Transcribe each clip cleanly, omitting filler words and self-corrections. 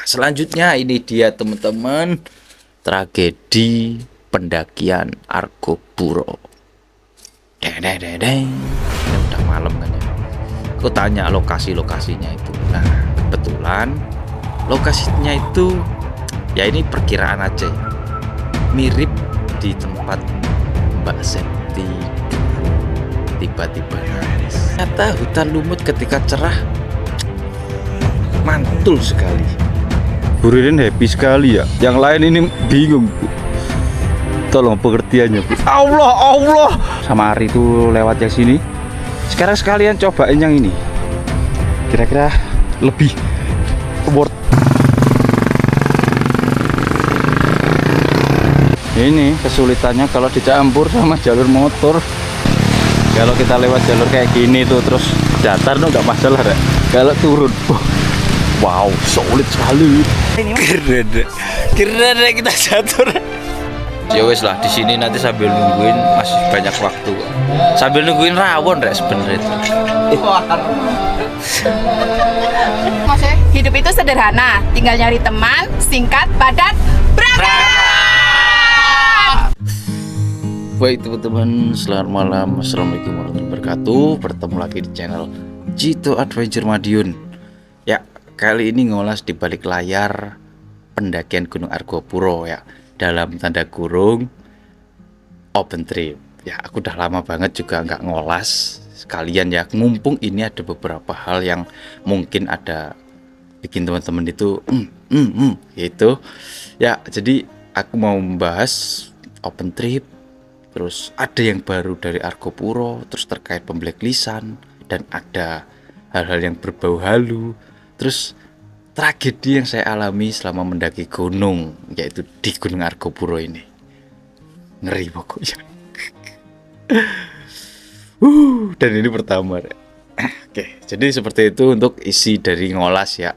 selanjutnya ini dia teman-teman, tragedi pendakian Argo Puro. Ini udah malam kan ya. Aku tanya lokasinya itu. Nah, kebetulan lokasinya itu ya ini perkiraan aja ya. Mirip di tempat Mbak Septi dulu tiba-tiba nangis. Ternyata hutan lumut ketika cerah mantul sekali. Bu Ririn happy sekali ya. Yang lain ini bingung, Bu. Tolong pengertiannya, Bu. Allah. Sama Ari tuh lewat yang sini. Sekarang sekalian cobain yang ini. Kira-kira lebih worth. Ini kesulitannya kalau dicampur sama jalur motor. Kalau kita lewat jalur kayak gini tuh terus datar tuh nggak masalah ya. Kalau turun, wow, sulit sekali. Keren kita jatuh. Ya wes lah, di sini nanti sambil nungguin masih banyak waktu. Sambil nungguin rawon rek sebenarnya itu. Maksudnya hidup itu sederhana, tinggal nyari teman, singkat, padat, berangkat. Baik teman-teman, selamat malam. Assalamualaikum warahmatullahi wabarakatuh. Bertemu lagi di channel Cito Adventure Madiun. Ya, kali ini ngolas di balik layar pendakian Gunung Argo Puro ya. Dalam tanda kurung open trip. Ya, aku udah lama banget juga nggak ngolas sekalian ya. Mumpung ini ada beberapa hal yang mungkin ada bikin teman-teman itu gitu. Ya, jadi aku mau membahas open trip. Terus ada yang baru dari Argo Puro, terus terkait pemblacklistan, dan ada hal-hal yang berbau halu. Terus tragedi yang saya alami selama mendaki gunung, yaitu di Gunung Argo Puro ini. Ngeri pokoknya. Dan ini pertama. Oke, jadi seperti itu untuk isi dari ngolas ya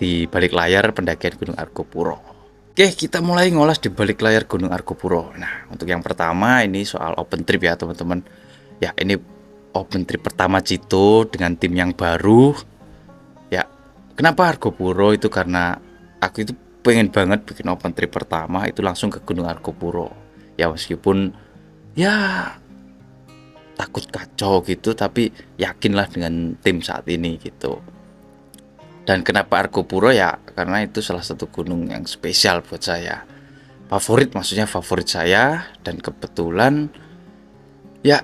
di balik layar pendakian Gunung Argo Puro. Oke, kita mulai ngolas di balik layar Gunung Argo Puro. Nah, untuk yang pertama ini soal open trip ya teman-teman. Ya, ini open trip pertama Cito dengan tim yang baru. Ya, kenapa Argo Puro itu karena aku itu pengen banget bikin open trip pertama itu langsung ke Gunung Argo Puro. Ya, meskipun ya takut kacau gitu, tapi yakinlah dengan tim saat ini gitu. Dan kenapa Argo Puro ya karena itu salah satu gunung yang spesial buat saya, maksudnya favorit saya. Dan kebetulan ya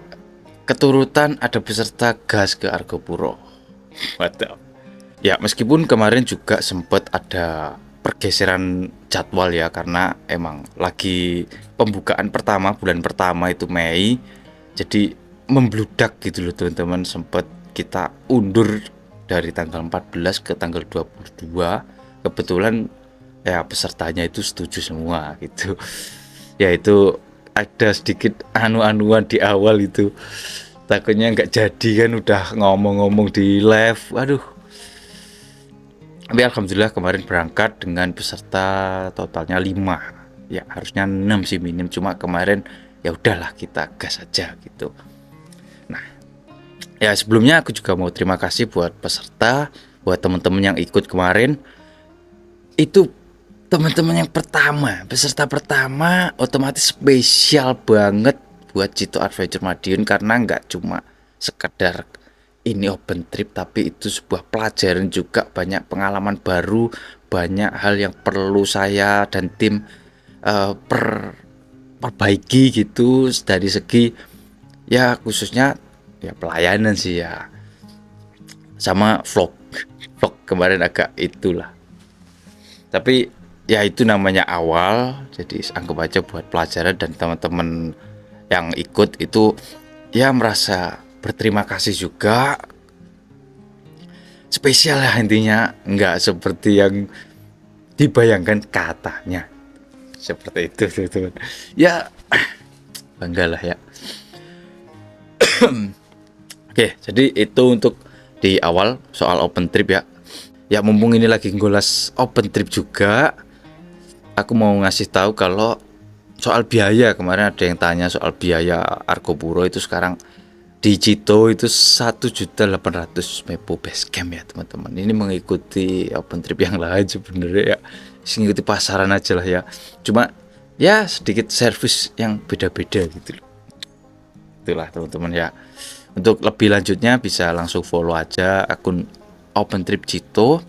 keturutan ada peserta gas ke Argo Puro. Mantap. Ya meskipun kemarin juga sempat ada pergeseran jadwal ya, karena emang lagi pembukaan pertama, bulan pertama itu Mei, jadi membludak gitu loh teman-teman. Sempat kita undur dari tanggal 14 ke tanggal 22. Kebetulan ya pesertanya itu setuju semua gitu. Ya itu ada sedikit anu-anuan di awal itu. Takutnya nggak jadi kan, udah ngomong-ngomong di live. Aduh. Tapi alhamdulillah kemarin berangkat dengan peserta totalnya 5. Ya harusnya 6 sih minim, cuma kemarin ya udahlah kita gas aja gitu. Ya sebelumnya aku juga mau terima kasih buat peserta, buat teman-teman yang ikut kemarin. Itu teman-teman yang pertama, peserta pertama, otomatis spesial banget buat Cito Adventure Madiun, karena nggak cuma sekedar ini open trip, tapi itu sebuah pelajaran juga, banyak pengalaman baru, banyak hal yang perlu saya dan tim perbaiki gitu dari segi ya khususnya ya pelayanan sih ya, sama vlog kemarin agak itulah. Tapi ya itu namanya awal, jadi anggap aja buat pelajaran. Dan teman-teman yang ikut itu ya merasa berterima kasih juga, spesial lah intinya, nggak seperti yang dibayangkan katanya, seperti itu teman-teman. Ya banggalah ya. Oke, jadi itu untuk di awal soal open trip ya. Ya mumpung ini lagi ngolas open trip juga, aku mau ngasih tahu kalau soal biaya. Kemarin ada yang tanya soal biaya Argo Puro itu sekarang di Cito itu 1.800.000 Mepo Basecamp ya teman-teman. Ini mengikuti open trip yang lain sebenarnya ya, mengikuti pasaran aja lah ya, cuma ya sedikit servis yang beda-beda gitu loh. Itulah teman-teman ya. Untuk lebih lanjutnya bisa langsung follow aja akun Open Trip Cito,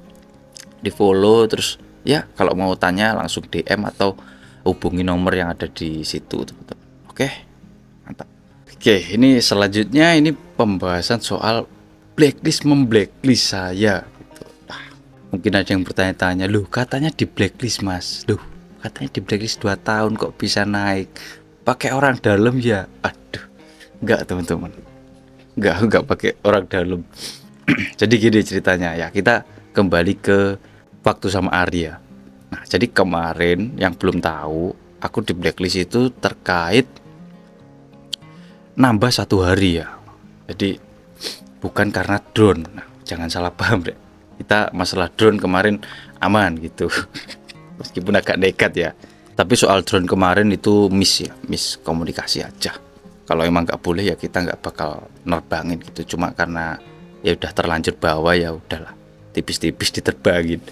di follow, terus ya kalau mau tanya langsung DM atau hubungi nomor yang ada di situ teman-teman. Oke, mantap. Oke, ini selanjutnya ini pembahasan soal blacklist memblacklist saya gitu. Mungkin ada yang bertanya-tanya, loh katanya di blacklist mas, loh katanya di blacklist 2 tahun kok bisa naik, pakai orang dalam ya? Aduh, enggak teman-teman, enggak pakai orang dalam. Jadi gini ceritanya ya, kita kembali ke waktu sama Arya. Nah, jadi kemarin yang belum tahu, aku di blacklist itu terkait nambah 1 hari ya. Jadi bukan karena drone. Nah, jangan salah paham deh. Kita masalah drone kemarin aman gitu. Meskipun agak nekat ya. Tapi soal drone kemarin itu miss ya, miss komunikasi aja. Kalau emang nggak boleh ya kita nggak bakal nerbangin gitu. Cuma karena ya udah terlanjur bawa ya udahlah, tipis-tipis diterbangin.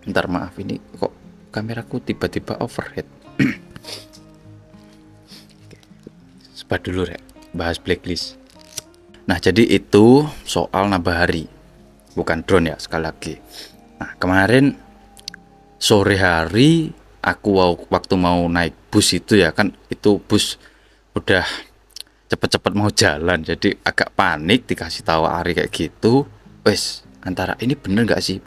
Ntar maaf, ini kok kameraku tiba-tiba overhead. Sebat dulu ya, bahas blacklist. Nah jadi itu soal nambah hari, bukan drone ya sekali lagi. Nah kemarin sore hari aku waktu mau naik bus itu ya kan, itu bus udah cepet-cepet mau jalan, jadi agak panik dikasih tahu Ari kayak gitu. Wes antara ini bener gak sih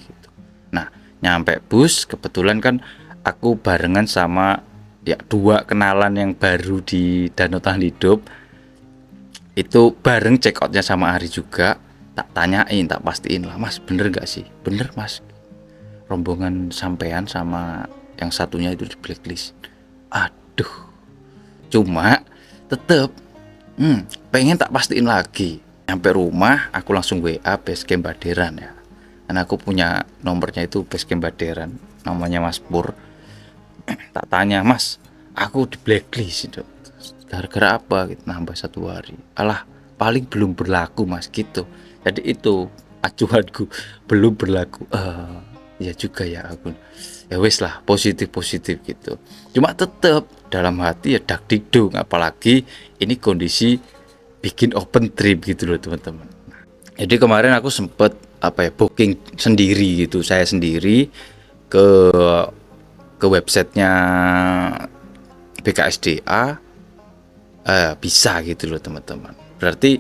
gitu. Nah nyampe bus kebetulan kan aku barengan sama ya 2 kenalan yang baru di Danau Tahan Hidup. Itu bareng check outnya sama Ari juga. Tak tanyain, tak pastiin lah, mas bener gak sih? Bener mas, rombongan sampean sama yang satunya itu di blacklist. Aduh, cuma tetep pengen tak pastiin lagi. Sampai rumah aku langsung WA Basecamp Baderan ya, karena aku punya nomornya itu Basecamp Baderan, namanya Mas Pur. Tak tanya, mas aku di blacklist itu gara-gara apa gitu, nambah 1 hari. Alah paling belum berlaku mas gitu. Jadi itu acuanku, belum berlaku. Ya juga ya aku. Ya wes lah, positif gitu. Cuma tetap dalam hati ya dak dikdung, apalagi ini kondisi bikin open trip gitu loh teman-teman. Jadi kemarin aku sempet booking sendiri gitu, saya sendiri ke websitenya BKSDA, bisa gitu loh teman-teman. Berarti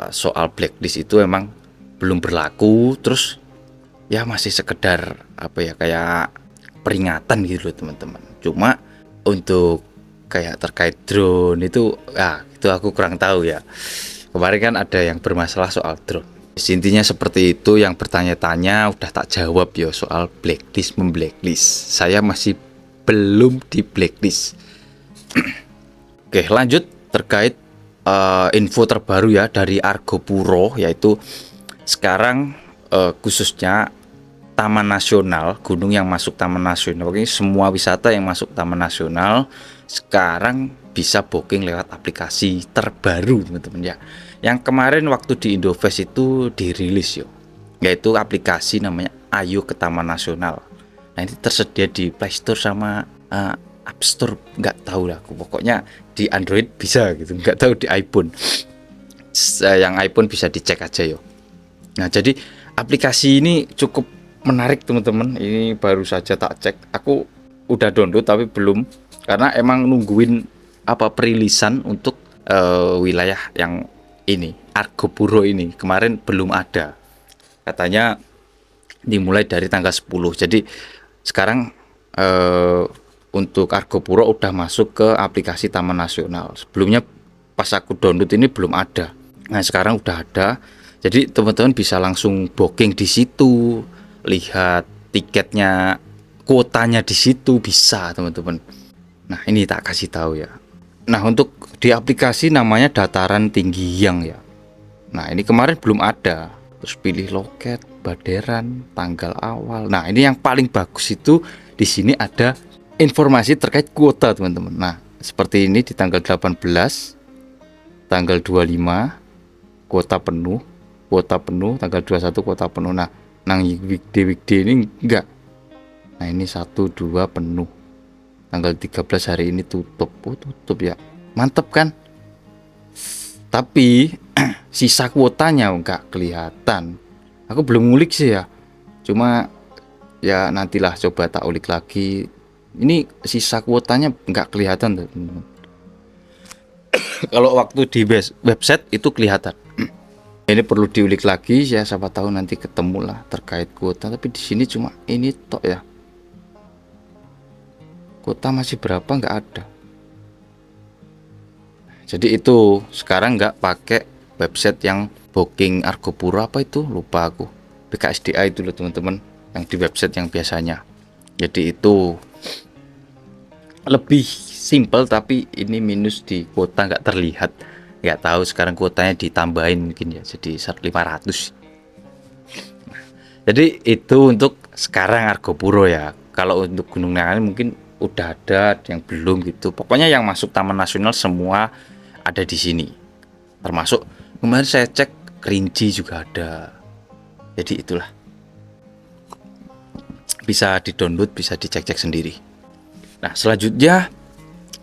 soal blacklist itu emang belum berlaku, terus ya masih sekedar kayak peringatan gitu loh teman-teman. Cuma untuk kayak terkait drone itu itu aku kurang tahu ya. Kemarin kan ada yang bermasalah soal drone. Intinya seperti itu, yang bertanya-tanya udah tak jawab ya soal blacklist memblacklist. Saya masih belum di blacklist. Oke, lanjut terkait info terbaru ya dari Argopuro, yaitu sekarang khususnya Taman Nasional, gunung yang masuk Taman Nasional, pokoknya semua wisata yang masuk Taman Nasional sekarang bisa booking lewat aplikasi terbaru teman-teman ya. Yang kemarin waktu di Indofest itu dirilis yaitu aplikasi namanya Ayo ke Taman Nasional. Nah ini tersedia di Play Store sama App Store, nggak tahu lah aku, pokoknya di Android bisa gitu, nggak tahu di iPhone. Yang iPhone bisa dicek aja Nah jadi aplikasi ini cukup menarik teman-teman. Ini baru saja tak cek, aku udah download tapi belum, karena emang nungguin perilisan untuk wilayah yang ini Argopuro ini. Kemarin belum ada, katanya dimulai dari tanggal 10. Jadi sekarang untuk Argopuro udah masuk ke aplikasi Taman Nasional. Sebelumnya pas aku download ini belum ada. Nah sekarang udah ada. Jadi teman-teman bisa langsung booking di situ, lihat tiketnya, kuotanya di situ bisa teman-teman. Nah ini tak kasih tahu ya. Nah untuk di aplikasi namanya Dataran Tinggi Hyang ya. Nah ini kemarin belum ada. Terus pilih loket, Baderan, tanggal awal. Nah ini yang paling bagus itu di sini ada informasi terkait kuota teman-teman. Nah seperti ini di tanggal 18 tanggal 25 kuota penuh, tanggal 21 kuota penuh. Nah, nang weekday ini enggak. Nah, ini 1 2 penuh. Tanggal 13 hari ini tutup. Oh, tutup ya. Mantep kan? Tapi sisa kuotanya enggak kelihatan. Aku belum ngulik sih ya. Cuma ya nantilah coba tak ulik lagi. Ini sisa kuotanya enggak kelihatan tuh, teman-teman. Kalau waktu di website itu kelihatan. Ini perlu diulik lagi ya, siapa tahu nanti ketemu lah terkait kuota. Tapi di sini cuma ini tok ya. Kuota masih berapa nggak ada. Jadi itu sekarang nggak pakai website yang booking Argopuro apa itu, lupa aku. BKSDA itu loh teman-teman, yang di website yang biasanya. Jadi itu lebih simple, tapi ini minus di kuota nggak terlihat. Nggak tahu sekarang kuotanya ditambahin mungkin ya, jadi 500. Jadi itu untuk sekarang Argopuro ya. Kalau untuk Gunung Nangali mungkin udah ada yang belum gitu. Pokoknya yang masuk Taman Nasional semua ada di sini. Termasuk kemarin saya cek Kerinci juga ada. Jadi itulah. Bisa di-download, bisa dicek-cek sendiri. Nah, selanjutnya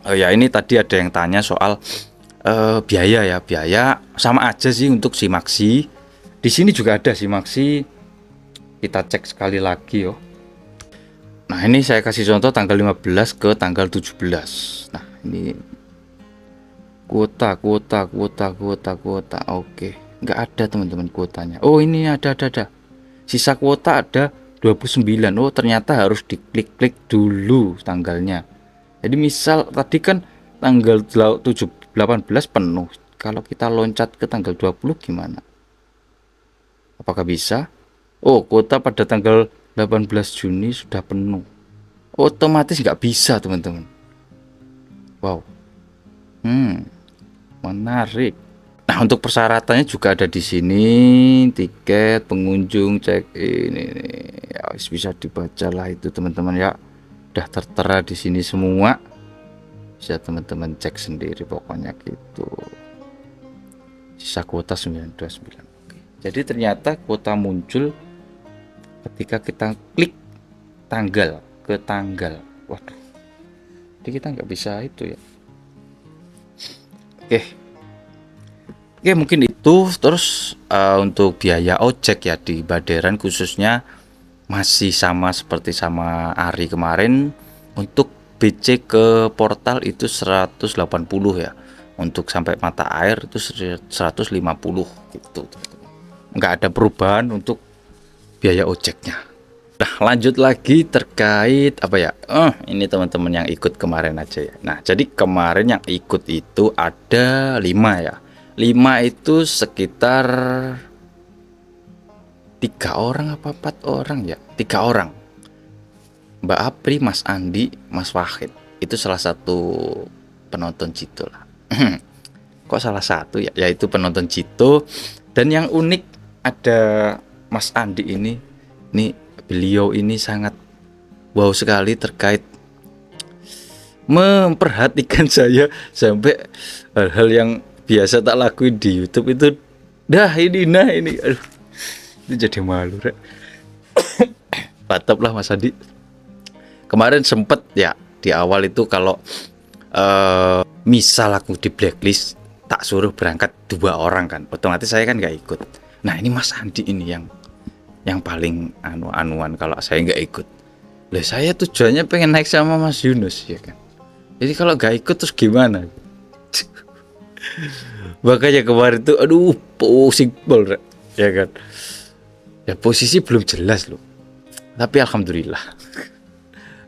ya ini tadi ada yang tanya soal biaya ya. Biaya sama aja sih untuk Simaksi. Di sini juga ada Simaksi. Kita cek sekali lagi yo. Nah, ini saya kasih contoh tanggal 15 ke tanggal 17. Nah, ini kuota. Oke, nggak ada teman-teman kuotanya. Oh, ini ada. Sisa kuota ada 29. Oh, ternyata harus diklik-klik dulu tanggalnya. Jadi misal tadi kan tanggal 18 penuh. Kalau kita loncat ke tanggal 20 gimana? Apakah bisa? Oh, kuota pada tanggal 18 Juni sudah penuh. Otomatis nggak bisa teman-teman. Wow. Menarik. Nah, untuk persyaratannya juga ada di sini. Tiket pengunjung, check in ini. Ya, bisa dibaca lah itu teman-teman ya. Udah tertera di sini semua. Bisa teman-teman cek sendiri pokoknya gitu. Sisa kuota 929. Oke. Jadi ternyata kuota muncul ketika kita klik tanggal ke tanggal. Waduh, jadi kita nggak bisa itu ya. Oke, mungkin itu. Terus untuk biaya ojek ya di Baderan khususnya masih sama seperti sama Ari kemarin. Untuk BC ke portal itu 180 ya. Untuk sampai mata air itu 150 gitu. Nggak ada perubahan untuk biaya ojeknya. Nah, lanjut lagi terkait apa ya? Ini teman-teman yang ikut kemarin aja ya. Nah, jadi kemarin yang ikut itu ada 5 ya. 5 itu sekitar 3 orang apa 4 orang ya? 3 orang. Mbak Apri, Mas Andi, Mas Wahid. Itu salah satu penonton Cito lah. Kok salah satu ya? Yaitu penonton Cito. Dan yang unik ada Mas Andi ini beliau ini sangat wow sekali terkait memperhatikan saya sampai hal-hal yang biasa tak lakuin di YouTube itu. Ini aduh, itu jadi malu rek. Patap lah Mas Andi. Kemarin sempet ya di awal itu kalau misal aku di blacklist tak suruh berangkat 2 orang kan, otomatis saya kan nggak ikut. Nah, ini Mas Andi ini yang paling anuan kalau saya nggak ikut. Lah, saya tujuannya pengen naik sama Mas Yunus ya kan. Jadi kalau nggak ikut terus gimana? Makanya kemarin tuh aduh pusing bol ya kan. Ya posisi belum jelas loh. Tapi alhamdulillah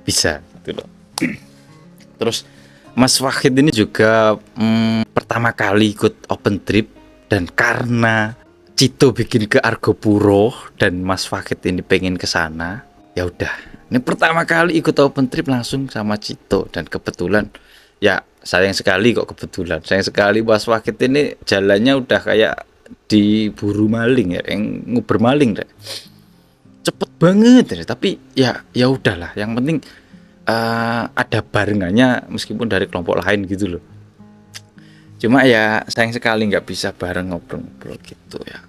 bisa gitu loh. Terus Mas Wahid ini juga pertama kali ikut open trip, dan karena Cito bikin ke Argopuro dan Mas Wahid ini pengen ke sana, ya udah. Ini pertama kali ikut open trip langsung sama Cito, dan kebetulan ya sayang sekali kok kebetulan. Sayang sekali Mas Wahid ini jalannya udah kayak diburu maling ya, yang nguber maling deh. Cepet banget deh, tapi ya udahlah. Yang penting ada barengannya meskipun dari kelompok lain gitu loh. Cuma ya sayang sekali nggak bisa bareng ngobrol-ngobrol gitu ya.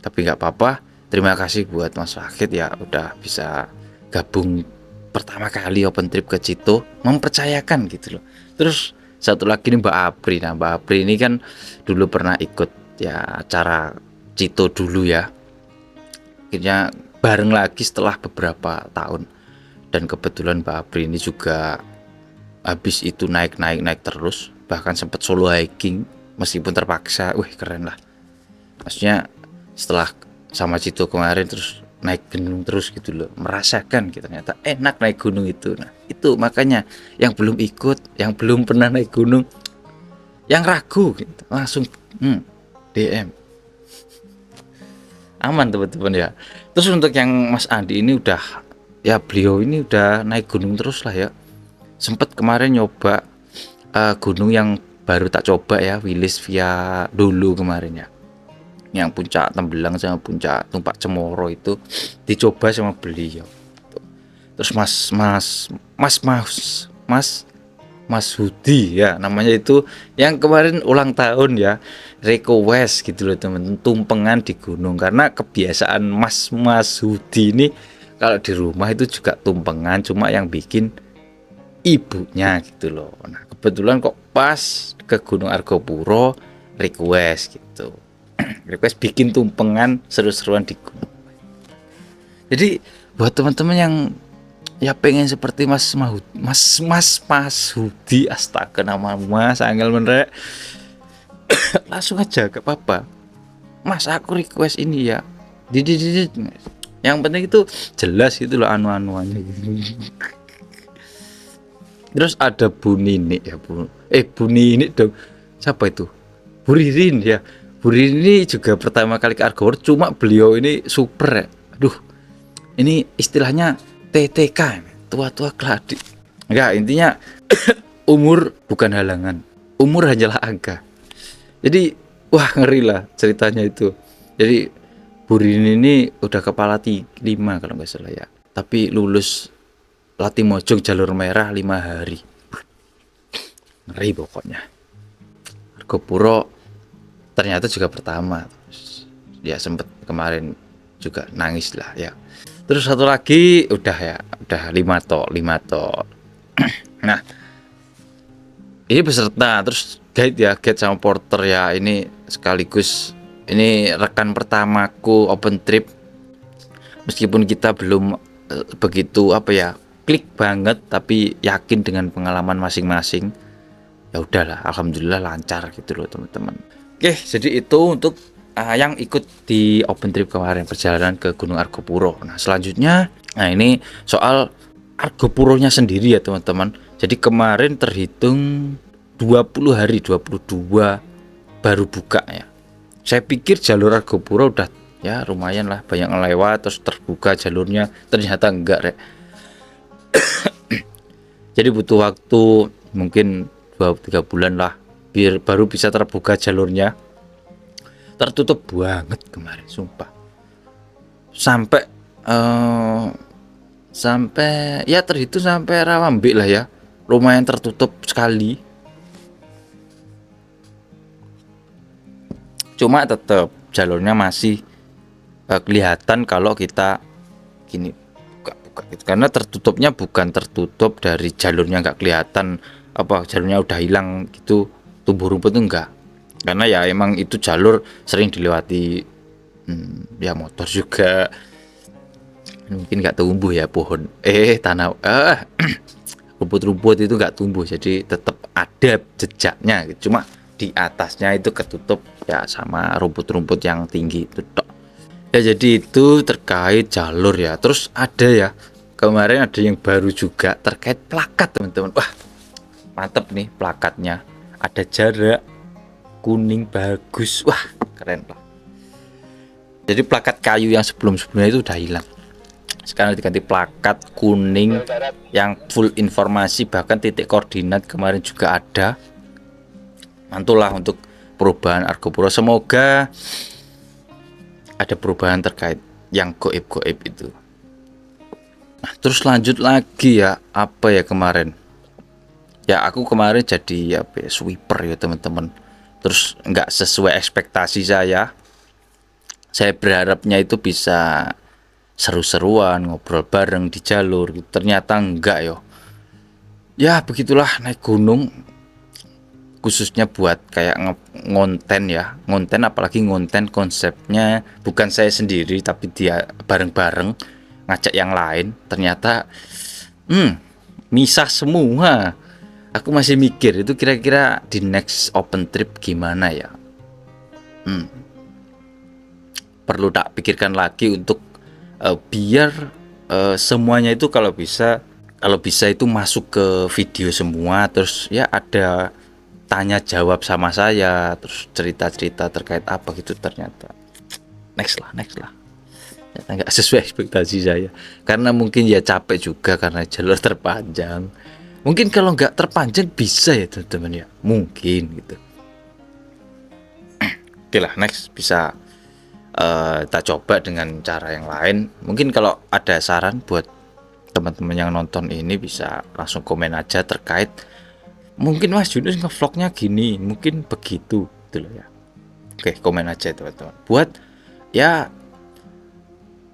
Tapi nggak apa-apa. Terima kasih buat Mas Wahid ya udah bisa gabung pertama kali open trip ke Cito, mempercayakan gitu loh. Terus satu lagi nih Mbak Apri. Nah, Mbak Apri ini kan dulu pernah ikut ya acara Cito dulu ya. Akhirnya bareng lagi setelah beberapa tahun. Dan kebetulan Mbak Apri ini juga habis itu naik terus, bahkan sempat solo hiking meskipun terpaksa. Wih, keren lah. Maksudnya setelah sama Cito kemarin terus naik gunung terus gitu loh, merasakan gitu, ternyata enak naik gunung itu. Nah itu makanya yang belum ikut, yang belum pernah naik gunung, yang ragu gitu, langsung DM aman teman-teman ya. Terus untuk yang Mas Andi ini udah ya, beliau ini udah naik gunung terus lah ya. Sempet kemarin nyoba gunung yang baru tak coba ya, Wilis via dulu kemarin ya, yang puncak Tembelang sama puncak Tumpak Cemoro itu dicoba sama beliau. Terus Mas Hudi ya namanya itu, yang kemarin ulang tahun ya, request gitu loh teman, tumpengan di gunung. Karena kebiasaan Mas Hudi ini kalau di rumah itu juga tumpengan, cuma yang bikin ibunya gitu loh. Nah kebetulan kok pas ke Gunung Argopuro request gitu, request bikin tumpengan seru-seruan di gunung. Jadi buat teman-teman yang ya pengen seperti Mas Hudi, astaga nama Mas angel menrek, langsung aja gak apa-apa. Mas aku request ini ya, didit. Yang penting itu jelas gitu loh anu-anuannya gitu. Terus ada Bu Nini ya, Bu Nini dong, siapa itu, Bu Ririn ya. Bu Ririn ini juga pertama kali ke Argopuro, cuma beliau ini super ya. Aduh, ini istilahnya TTK, tua-tua keladi. Enggak, intinya umur bukan halangan, umur hanyalah angka. Jadi wah ngeri lah ceritanya itu. Jadi Bu Ririn ini udah kepala 5 kalau nggak salah ya, tapi lulus Latimojong jalur merah 5 hari. Ngeri pokoknya. Argopuro ternyata juga pertama. Terus ya sempet kemarin juga nangis lah ya. Terus satu lagi udah 5 tok. Nah ini beserta terus guide sama porter ya. Ini sekaligus ini rekan pertamaku open trip, meskipun kita belum begitu klik banget, tapi yakin dengan pengalaman masing-masing. Ya udahlah, alhamdulillah lancar gitu loh teman-teman. Oke, jadi itu untuk yang ikut di open trip kemarin, perjalanan ke Gunung Argopuro. Nah selanjutnya, nah ini soal Argopuronya sendiri ya teman-teman. Jadi kemarin terhitung 20 hari, 22 baru buka ya. Saya pikir jalur Argopuro udah ya lumayan lah, banyak ngelewat terus terbuka jalurnya, ternyata enggak rek. Jadi butuh waktu mungkin 2-3 bulan lah biar baru bisa terbuka jalurnya. Tertutup banget kemarin sumpah, sampai ya terhitung sampai Rawambe lah ya, lumayan tertutup sekali. Cuma tetap jalurnya masih kelihatan kalau kita gini buka gitu. Karena tertutupnya bukan tertutup dari jalurnya nggak kelihatan, jalurnya udah hilang gitu, tumbuh rumput itu enggak. Karena ya emang itu jalur sering dilewati ya motor juga, mungkin nggak tumbuh ya pohon tanah rumput-rumput itu nggak tumbuh, jadi tetap ada jejaknya gitu. Cuma di atasnya itu ketutup ya sama rumput-rumput yang tinggi itu tok. Ya jadi itu terkait jalur ya. Terus ada ya kemarin ada yang baru juga terkait plakat teman-teman. Wah mantep nih plakatnya, ada jarak kuning bagus, wah keren lah. Jadi plakat kayu yang sebelumnya itu udah hilang, sekarang diganti plakat kuning yang full informasi, bahkan titik koordinat kemarin juga ada. Mantul lah untuk perubahan Argopuro, semoga ada perubahan terkait yang goib itu. Nah terus lanjut lagi ya, kemarin Ya aku kemarin jadi apa ya, sweeper ya teman-teman. Terus nggak sesuai ekspektasi saya. Saya berharapnya itu bisa seru-seruan, ngobrol bareng di jalur gitu. Ternyata enggak yo. Ya begitulah naik gunung, khususnya buat kayak ngonten ya, ngonten, apalagi ngonten konsepnya bukan saya sendiri tapi dia bareng-bareng ngajak yang lain. Ternyata misah semua. Aku masih mikir itu kira-kira di next open trip gimana ya. Perlu tak pikirkan lagi untuk biar semuanya itu kalau bisa itu masuk ke video semua, terus ya ada tanya jawab sama saya, terus cerita-cerita terkait apa gitu. Ternyata next lah ternyata nggak sesuai ekspektasi saya, karena mungkin ya capek juga karena jalur terpanjang. Mungkin kalau nggak terpanjang bisa ya teman-teman ya, mungkin gitu. Oke lah, next bisa kita coba dengan cara yang lain. Mungkin kalau ada saran buat teman-teman yang nonton ini bisa langsung komen aja terkait mungkin Mas Yunus ngevlognya gini, mungkin begitu gitu loh ya. Oke, komen aja teman-teman. Buat ya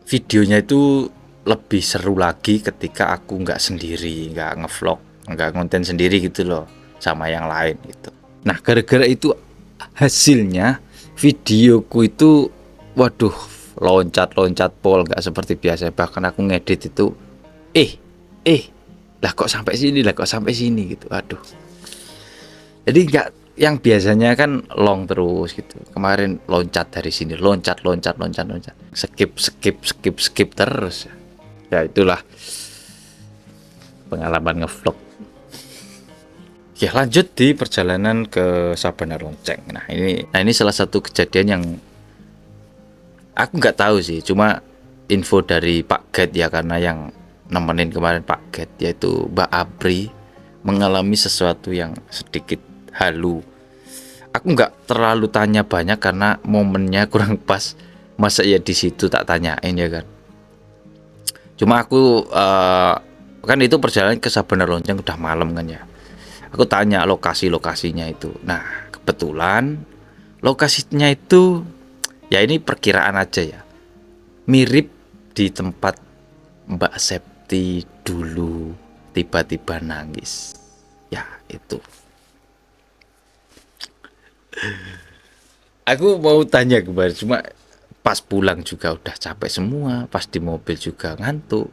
videonya itu lebih seru lagi ketika aku nggak sendiri, nggak ngevlog, nggak konten sendiri gitu loh sama yang lain gitu. Nah, gara-gara itu hasilnya videoku itu waduh, loncat-loncat pol, nggak seperti biasa. Bahkan aku ngedit itu lah kok sampai sini gitu. Aduh. Jadi nggak, yang biasanya kan long terus gitu. Kemarin loncat dari sini, loncat. Skip terus. Ya itulah pengalaman ngevlog. Ya lanjut di perjalanan ke Sabana Lonceng. Nah ini salah satu kejadian yang aku nggak tahu sih, cuma info dari Pak Guide ya, karena yang nemenin kemarin Pak Guide yaitu Mbak Apri mengalami sesuatu yang sedikit halu. Aku nggak terlalu tanya banyak karena momennya kurang pas, masa ya di situ tak tanyain ya kan. Cuma aku kan itu perjalanan ke Sabana Lonceng udah malam kan ya. Aku tanya lokasinya itu. Nah kebetulan lokasinya itu ya ini perkiraan aja ya, mirip di tempat Mbak Septi dulu tiba-tiba nangis. Ya itu. Aku mau tanya kemarin, cuma pas pulang juga udah capek semua, pas di mobil juga ngantuk.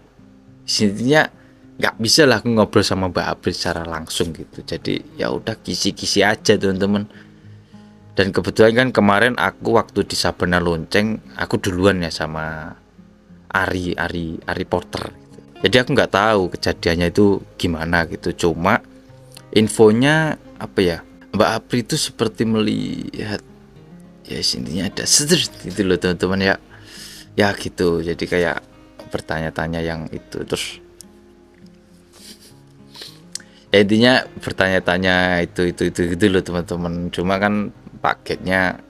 Intinya nggak bisa lah aku ngobrol sama Mbak April secara langsung gitu. Jadi ya udah kisi-kisi aja teman-teman. Dan kebetulan kan kemarin aku waktu di Sabana Lonceng aku duluan ya sama Ari Porter gitu. Jadi aku nggak tahu kejadiannya itu gimana gitu. Cuma infonya apa ya, Mbak Apri itu seperti melihat ya intinya ada gitu loh teman-teman ya. Ya gitu. Jadi kayak bertanya-tanya yang itu, terus ya intinya bertanya-tanya itu gitu loh teman-teman. Cuma kan paketnya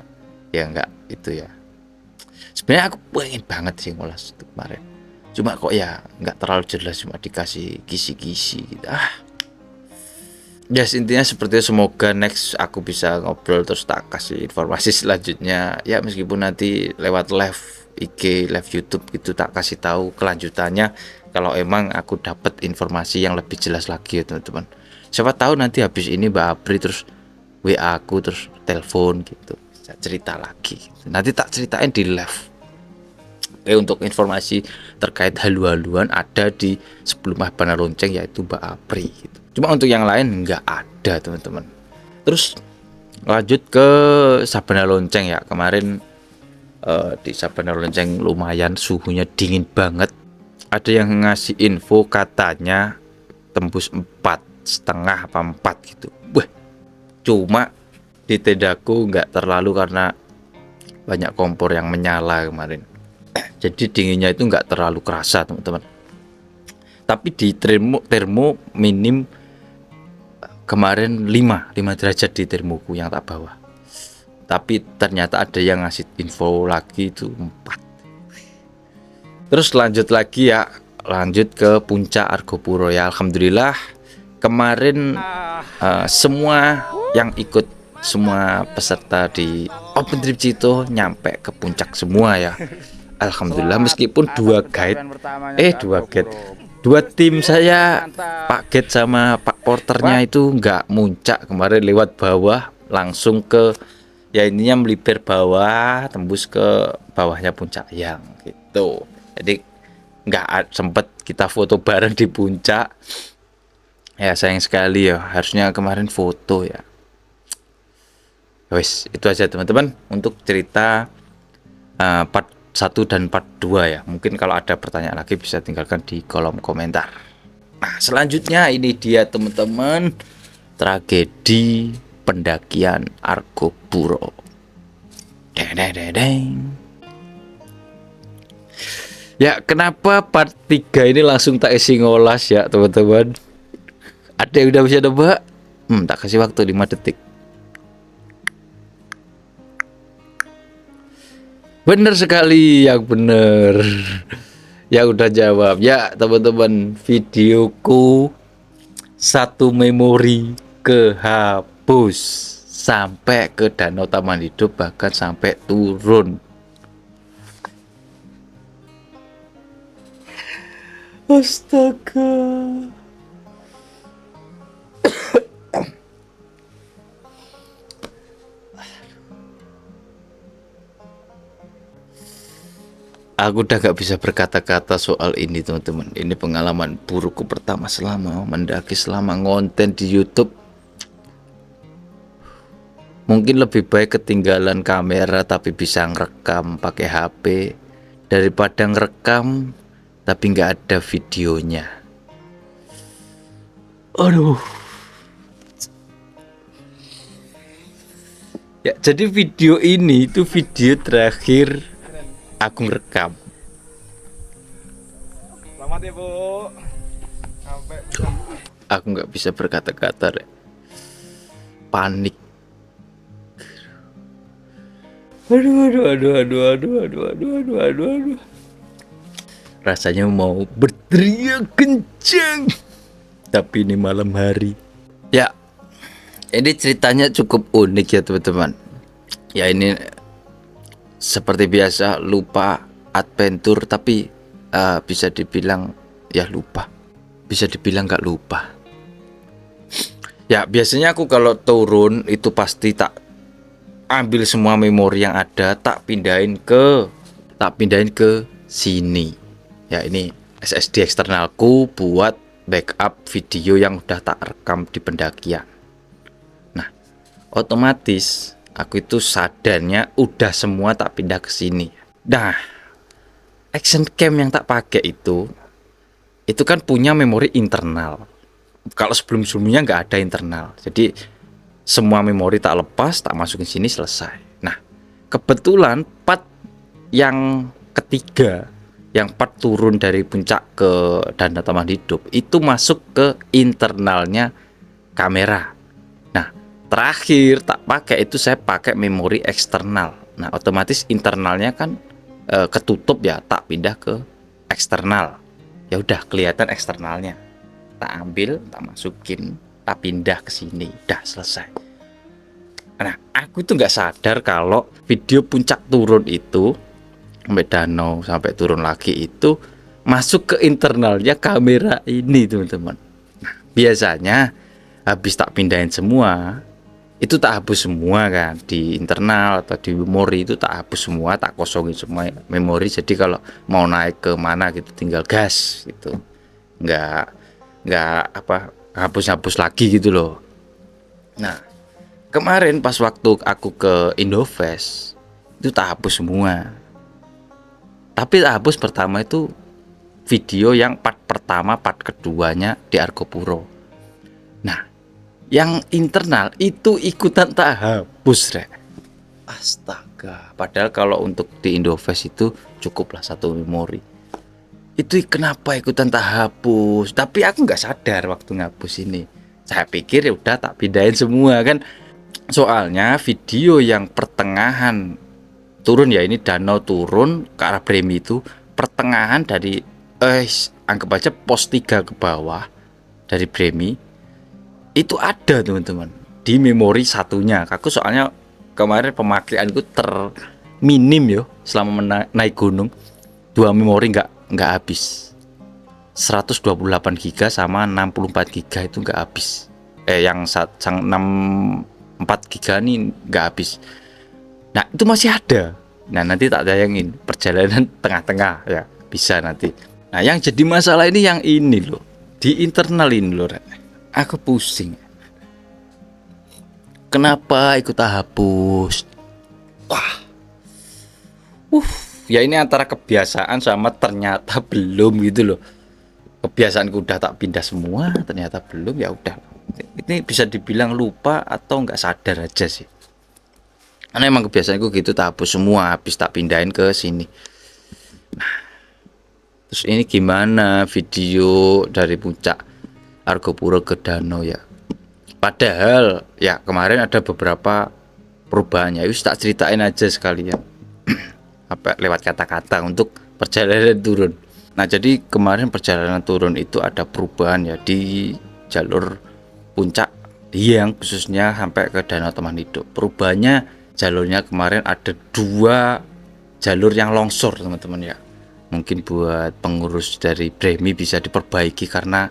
ya enggak itu ya. Sebenarnya aku pengen banget sih ngulas itu kemarin. Cuma kok ya enggak terlalu jelas, cuma dikasih kisi-kisi gitu. Yes, intinya seperti itu. Semoga next aku bisa ngobrol terus tak kasih informasi selanjutnya. Ya meskipun nanti lewat live IG, live YouTube gitu tak kasih tahu kelanjutannya kalau emang aku dapat informasi yang lebih jelas lagi ya teman-teman. Siapa tahu nanti habis ini Mbak Apri terus WA aku terus telepon gitu, bisa cerita lagi gitu. Nanti tak ceritain di live. Oke, untuk informasi terkait halu-haluan ada di sebelum Sabana Lonceng yaitu Mbak Apri gitu. Cuma untuk yang lain nggak ada teman-teman. Terus lanjut ke Sabana Lonceng ya. Kemarin di Sabana Lonceng lumayan suhunya dingin banget. Ada yang ngasih info katanya tembus 4,5 apa 4 gitu. Wah, cuma di tendaku nggak terlalu karena banyak kompor yang menyala kemarin. Jadi dinginnya itu nggak terlalu kerasa teman-teman. Tapi di termo minim kemarin 5 derajat di termoku yang tak bawa. Tapi ternyata ada yang ngasih info lagi itu 4. Terus lanjut lagi ya, lanjut ke puncak Argopuro ya. Alhamdulillah kemarin semua yang ikut, semua peserta di Open Trip Cito nyampe ke puncak semua ya. Alhamdulillah, meskipun dua tim saya, Pak Guide sama Pak Porternya itu nggak muncak kemarin, lewat bawah langsung ke, ya ininya melipir bawah tembus ke bawahnya Puncak Ayang gitu. Jadi nggak sempet kita foto bareng di puncak ya, sayang sekali ya, harusnya kemarin foto ya. Wes, itu aja teman-teman untuk cerita part 1 dan part 2 ya. Mungkin kalau ada pertanyaan lagi bisa tinggalkan di kolom komentar. Nah, selanjutnya ini dia teman-teman, tragedi pendakian Argo Puro. Ya, kenapa part 3 ini langsung tak isi ngolas ya teman-teman? Ada yang udah bisa nebak? Tak kasih waktu 5 detik. Bener sekali, yang bener. Yang udah jawab ya teman-teman, videoku satu memori kehapus sampai ke Danau Taman Hidup, bahkan sampai turun. Astaga. Aku udah gak bisa berkata-kata soal ini teman-teman. Ini pengalaman burukku pertama selama mendaki, selama ngonten di YouTube. Mungkin lebih baik ketinggalan kamera tapi bisa ngerekam pakai HP daripada ngerekam tapi nggak ada videonya. Aduh. Ya, jadi video ini itu video terakhir aku ngerekam. Selamat ya Bu. Sampai Aku nggak bisa berkata-kata, Rek. Panik. Aduh. Rasanya mau berteriak kencang, tapi ini malam hari. Ya, ini ceritanya cukup unik ya teman-teman. Ya, ini seperti biasa, lupa adventure, tapi bisa dibilang ya lupa, bisa dibilang gak lupa. Ya, biasanya aku kalau turun itu pasti tak ambil semua memori yang ada, tak pindahin ke sini. Ya, ini SSD eksternalku buat backup video yang udah tak rekam di pendakian. Nah, otomatis aku itu sadarnya udah semua tak pindah ke sini. Nah, action cam yang tak pakai itu kan punya memori internal. Kalau sebelum-sebelumnya nggak ada internal, jadi semua memori tak lepas, tak masukin sini, selesai. Nah, kebetulan part yang ketiga, yang part turun dari puncak ke Danau Taman Hidup, itu masuk ke internalnya kamera. Nah, terakhir tak pakai itu, saya pakai memori eksternal. Nah, otomatis internalnya kan ketutup ya, tak pindah ke eksternal. Ya udah kelihatan eksternalnya. Tak ambil, tak masukin, tak pindah ke sini, udah selesai. Nah, aku itu nggak sadar kalau video puncak turun itu sampai danau, sampai turun lagi itu masuk ke internalnya kamera ini teman-teman. Nah, biasanya habis tak pindahin semua, itu tak hapus semua kan, di internal atau di memori itu tak hapus semua, tak kosongin semua memori. Jadi kalau mau naik ke mana gitu tinggal gas gitu, nggak hapus lagi gitu loh. Nah, kemarin pas waktu aku ke Indofest itu tak hapus semua. Tapi tak hapus pertama itu video yang part pertama, part keduanya di Argo Puro. Nah, yang internal itu ikutan tak hapus, Rek. Astaga, padahal kalau untuk di Indofest itu cukuplah satu memori. Itu kenapa ikutan tak hapus? Tapi aku nggak sadar waktu ngapus ini. Saya pikir ya udah tak pindahin semua kan. Soalnya video yang pertengahan turun, ya ini danau turun ke arah Bremi itu pertengahan dari anggap aja pos 3 ke bawah dari Bremi itu ada teman-teman di memori satunya. Aku soalnya kemarin pemakaianku terminim yo selama naik gunung. 2 memori nggak habis. 128 GB sama 64 GB itu nggak habis. Yang 64 GB ini nggak habis. Nah itu masih ada. Nah nanti tak tayangin perjalanan tengah-tengah ya, bisa nanti. Nah yang jadi masalah ini yang ini loh, di internal ini loh Rek. Aku pusing. Kenapa ikut hapus? Wah. Ya ini antara kebiasaan sama ternyata belum gitu loh. Kebiasaanku udah tak pindah semua, ternyata belum, ya udah. Ini bisa dibilang lupa atau nggak sadar aja sih. Karena emang kebiasaanku gitu, tak hapus semua, habis tak pindahin ke sini. Nah, terus ini gimana video dari puncak Argopuro ke danau ya? Padahal ya kemarin ada beberapa perubahannya, wis tak ceritain aja sekalian. Apa lewat kata-kata untuk perjalanan turun. Nah jadi kemarin perjalanan turun itu ada perubahan ya di jalur puncak Dieng khususnya sampai ke Danau Teman Hidup. Perubahannya jalurnya kemarin ada 2 jalur yang longsor teman-teman ya. Mungkin buat pengurus dari Bremi bisa diperbaiki karena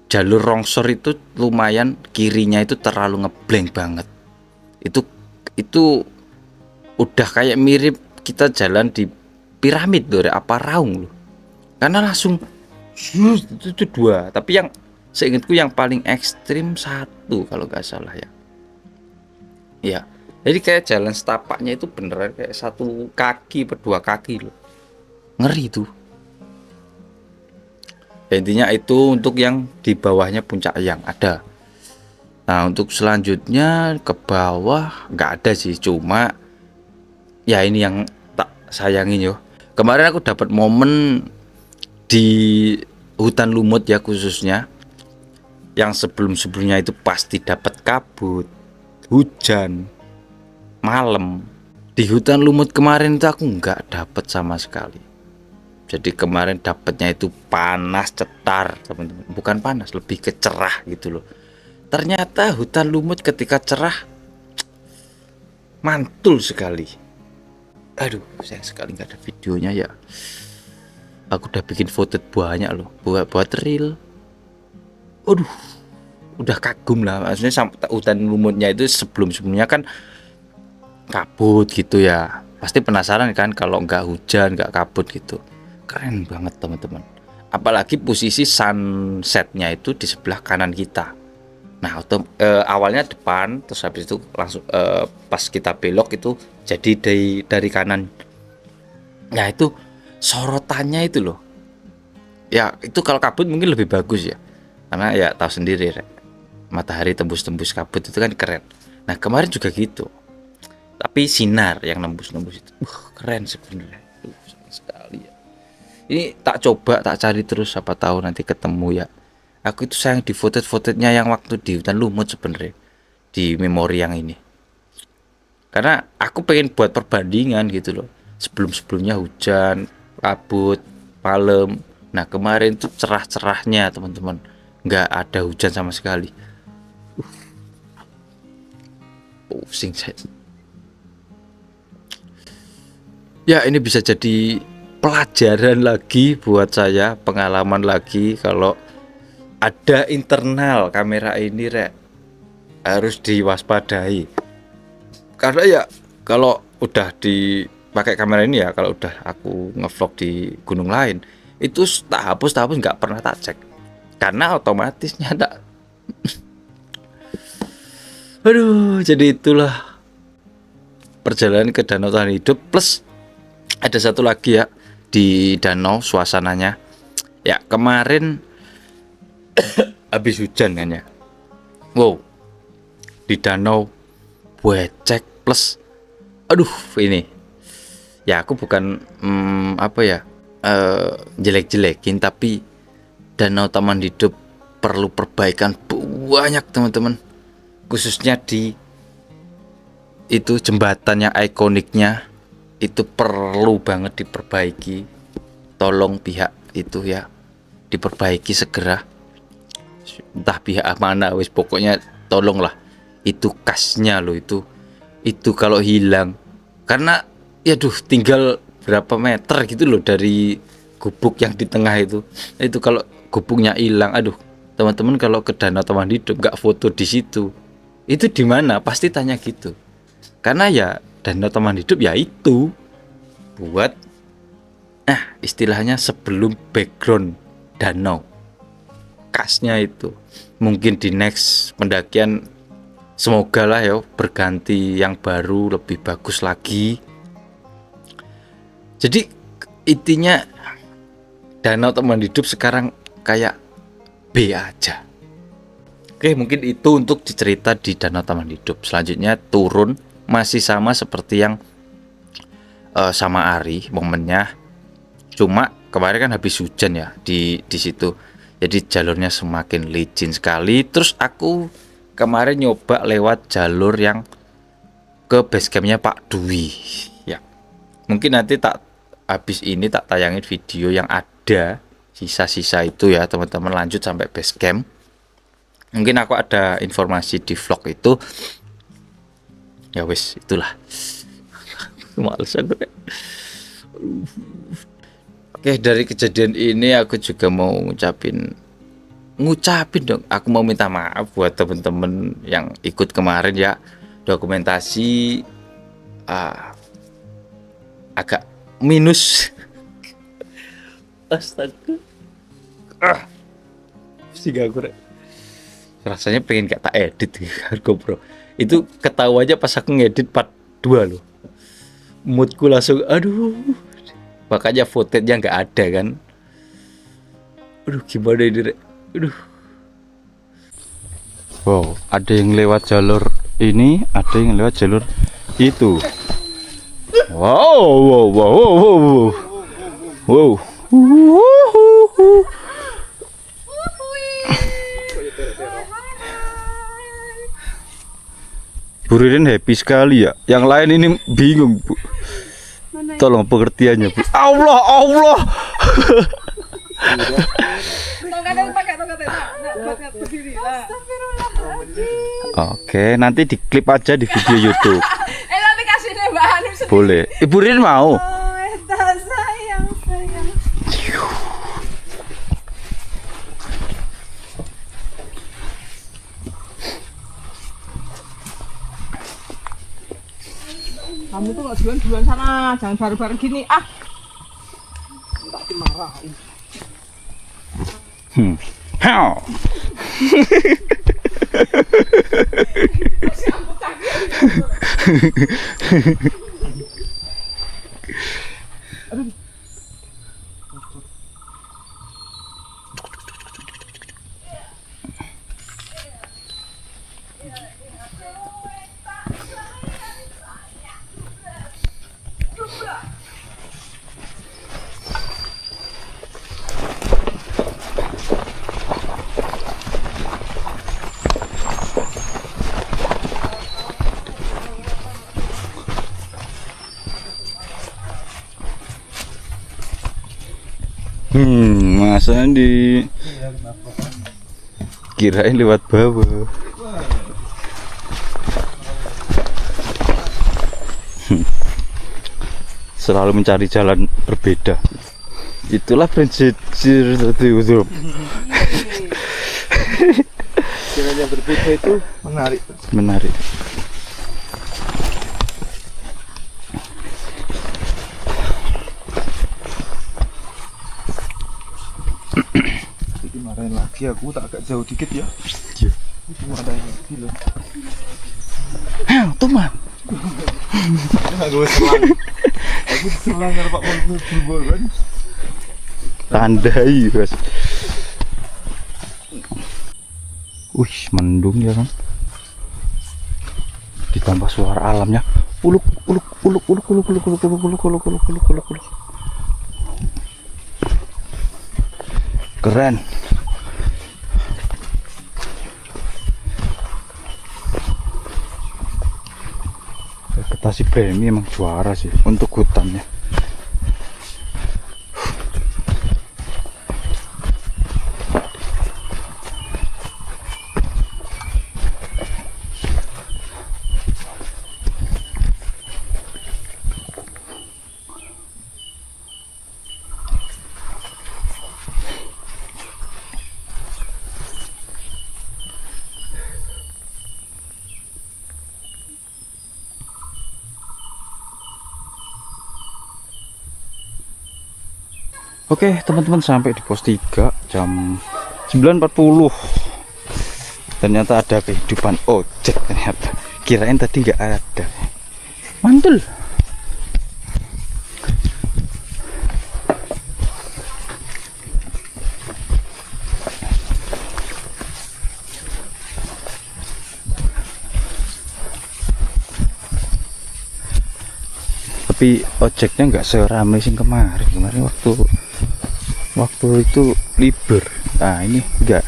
jalur longsor itu lumayan kirinya itu terlalu ngeblank banget. Itu udah kayak mirip kita jalan di piramid loh, apa raung loh. Karena langsung itu 2, tapi yang seingatku yang paling ekstrim 1 kalau nggak salah ya. Ya, jadi kayak jalan setapaknya itu beneran kayak 1 kaki per 2 kaki loh. Ngeri tuh. Intinya itu untuk yang di bawahnya puncak yang ada. Nah untuk selanjutnya ke bawah nggak ada sih, cuma ya ini yang tak sayangin yo. Kemarin aku dapat momen di hutan lumut ya khususnya, yang sebelumnya itu pasti dapat kabut, hujan, malam. Di hutan lumut kemarin itu aku nggak dapat sama sekali. Jadi kemarin dapatnya itu panas cetar teman-teman, bukan panas, lebih ke cerah gitu loh. Ternyata hutan lumut ketika cerah mantul sekali. Aduh, sayang sekali nggak ada videonya ya. Aku udah bikin foto banyak loh, buat reel. Aduh, udah kagum lah. Maksudnya sampai hutan lumutnya itu sebelumnya kan kabut gitu ya. Pasti penasaran kan kalau nggak hujan, nggak kabut gitu. Keren banget teman-teman. Apalagi posisi sunsetnya itu di sebelah kanan kita. Nah awalnya depan, terus habis itu langsung pas kita belok itu jadi dari kanan. Nah itu sorotannya itu loh. Ya itu kalau kabut mungkin lebih bagus ya, karena ya tahu sendiri matahari tembus-tembus kabut itu kan keren. Nah kemarin juga gitu, tapi sinar yang nembus-nembus itu keren sebenarnya. Sayang sekali ya. Ini tak coba, tak cari terus, siapa tahu nanti ketemu ya. Aku itu sayang di foto-fotonya yang waktu di hutan lumut sebenarnya, di memori yang ini. Karena aku pengen buat perbandingan gitu loh. Sebelumnya hujan, kabut, malam. Nah kemarin tuh cerah-cerahnya teman-teman, nggak ada hujan sama sekali. Pusing saya. Ya ini bisa jadi pelajaran lagi buat saya, pengalaman lagi kalau ada internal kamera ini harus diwaspadai. Karena ya kalau udah dipakai kamera ini ya, kalau udah aku ngevlog di gunung lain itu tak hapus nggak pernah tak cek karena otomatis nyata. Aduh, jadi itulah perjalanan ke Danau Teman Hidup. Plus ada satu lagi ya di danau suasananya ya, kemarin habis hujan kan ya. Wow, di danau becek plus aduh ini ya aku bukan jelek-jelekin, tapi Danau Taman Hidup perlu perbaikan banyak teman-teman, khususnya di itu jembatannya ikoniknya itu perlu banget diperbaiki. Tolong pihak itu ya diperbaiki segera entah pihak mana wis, pokoknya tolonglah, itu kasnya loh, itu kalau hilang, karena ya tinggal berapa meter gitu loh dari gubuk yang di tengah itu kalau gubuknya hilang, aduh teman-teman, kalau ke Danau Taman Hidup nggak foto di situ, itu di mana, pasti tanya gitu. Karena ya Danau Taman Hidup ya itu buat istilahnya sebelum background danau, kasnya itu. Mungkin di next pendakian semoga lah ya berganti yang baru, lebih bagus lagi. Jadi intinya Danau Taman Hidup sekarang kayak B aja. Oke, mungkin itu untuk dicerita di Danau Taman Hidup. Selanjutnya turun masih sama seperti yang sama Ari momennya, cuma kemarin kan habis hujan ya di situ, jadi jalurnya semakin licin sekali. Terus aku kemarin nyoba lewat jalur yang ke basecampnya Pak Dwi ya. Mungkin nanti habis ini tak tayangin video yang ada sisa-sisa itu ya teman-teman, lanjut sampai basecamp. Mungkin aku ada informasi di vlog itu ya, wes itulah. Males aku. Oke, dari kejadian ini aku juga mau ngucapin dong, aku mau minta maaf buat temen-temen yang ikut kemarin ya, dokumentasi agak minus. Astaga, rasanya pengen gak tak edit GoPro itu, ketawa aja pas aku ngedit part 2 loh, moodku langsung aduh, makanya footage-nya nggak ada kan. Aduh gimana ini, aduh. Wow, ada yang lewat jalur ini, ada yang lewat jalur itu. Wow. Bu Ririn happy sekali ya. Yang lain ini bingung, Bu. Tolong pengertiannya, Bu. Allah. Oke, nanti diklip aja di video YouTube. Nanti kasih deh Mbak Hanif sendiri. Boleh. Ibu Ririn mau? Sayang. Kamu tuh nggak duluan sana, jangan baru-baru gini tak dimarahin. How? Mas Andi kirain lewat bawah. Selalu mencari jalan berbeda. Itulah prinsip hidup. Jalan yang berbeda itu menarik. Dimarahin lagi, aku tak agak jauh dikit ya. Iya. Dimarahin lagi loh. Teman. Aku selang. Aku selang karena Pak Mulbul kan. Tandai, Guys. Wih, mendung ya kan. Ditambah suara alamnya. Uluk. Keren. Vegetasi premi emang juara sih untuk hutannya. Oke teman-teman, sampai di pos 3 jam 9.40. Ternyata ada kehidupan ojek ternyata. Kirain tadi nggak ada. Mantul. Tapi ojeknya nggak seramai sing kemarin waktu itu libur. Nah ini enggak,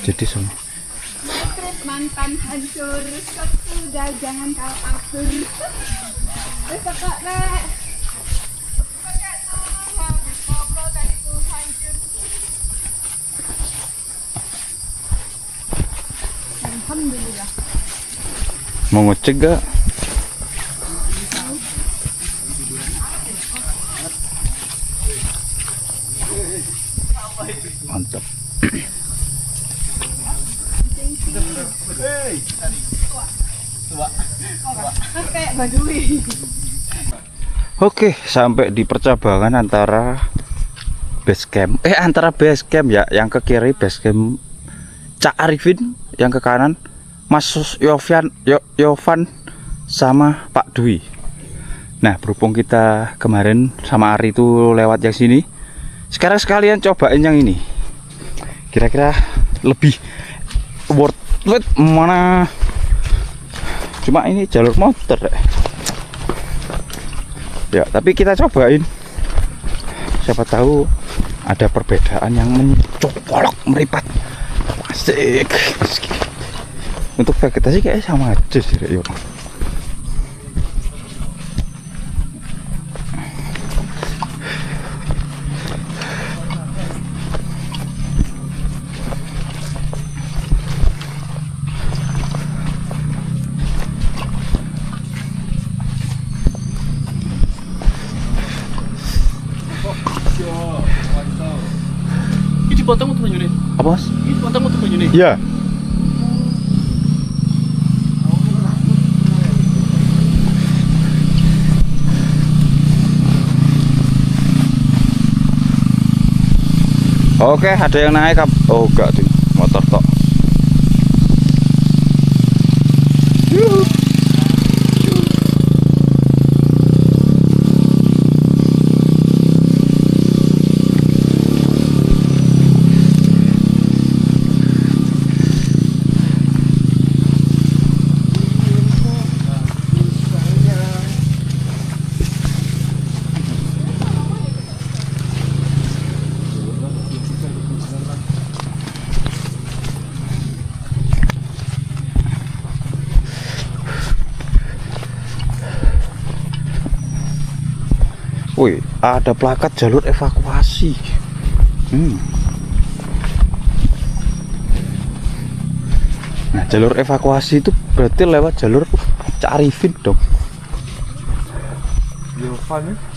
jadi semua Mantan hancur, sudah jangan kau akur. Besok kok Rek. Alhamdulillah. mau ngecek gak? Mantap. Oke, sampai di percabangan antara base camp ya, yang ke kiri base camp Cak Arifin, yang ke kanan Mas Yovan sama Pak Dwi. Nah, berhubung kita kemarin sama Ari itu lewat yang sini, sekarang sekalian cobain yang ini. Kira-kira lebih worth it mana? Cuma ini jalur motor ya, tapi kita cobain, siapa tahu ada perbedaan yang mencolok meripat. Asik. Untuk vegetasi kayak sama aja sih yuk. Potong untuk ini. Apa, Mas? Ini potong untuk ini. Ya. Oke, ada yang naik kap. Oh, enggak tuh, motor tok. Wih, ada plakat jalur evakuasi. Nah, jalur evakuasi itu berarti lewat jalur Cak Arifin dong.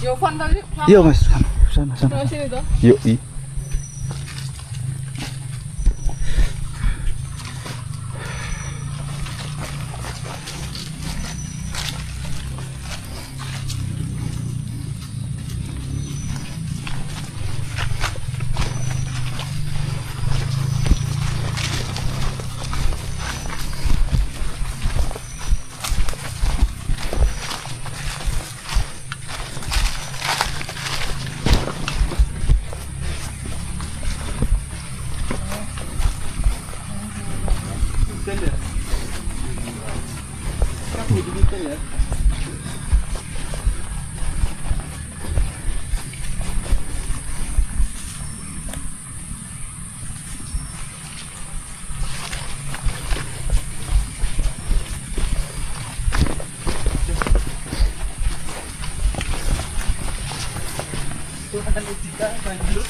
Yovan tadi. Iya Mas, sana. Sini tuh. Yuk.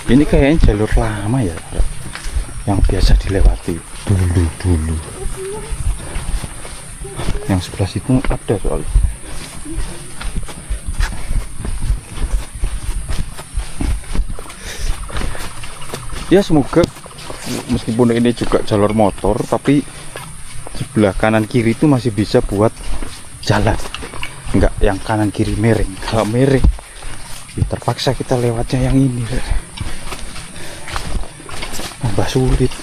Ini kayaknya jalur lama ya, yang biasa dilewati dulu. Yang sebelah situ ada soalnya. Ya semoga meskipun ini juga jalur motor, tapi sebelah kanan kiri itu masih bisa buat jalan. Enggak yang kanan kiri miring. Kalau miring Terpaksa kita lewatnya yang ini. Tambah sulit.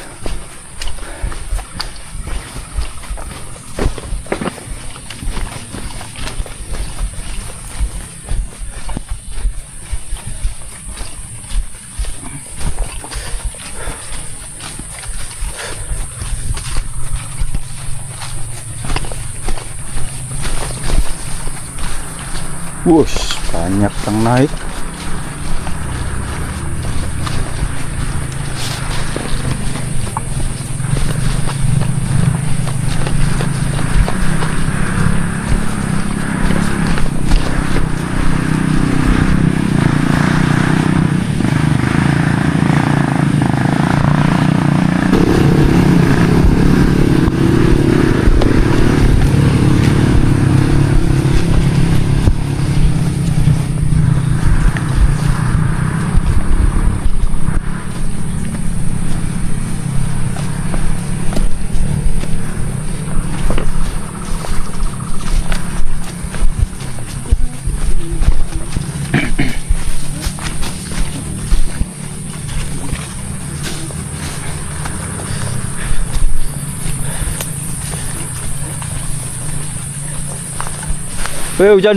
Wush, banyak yang naik. Hujan.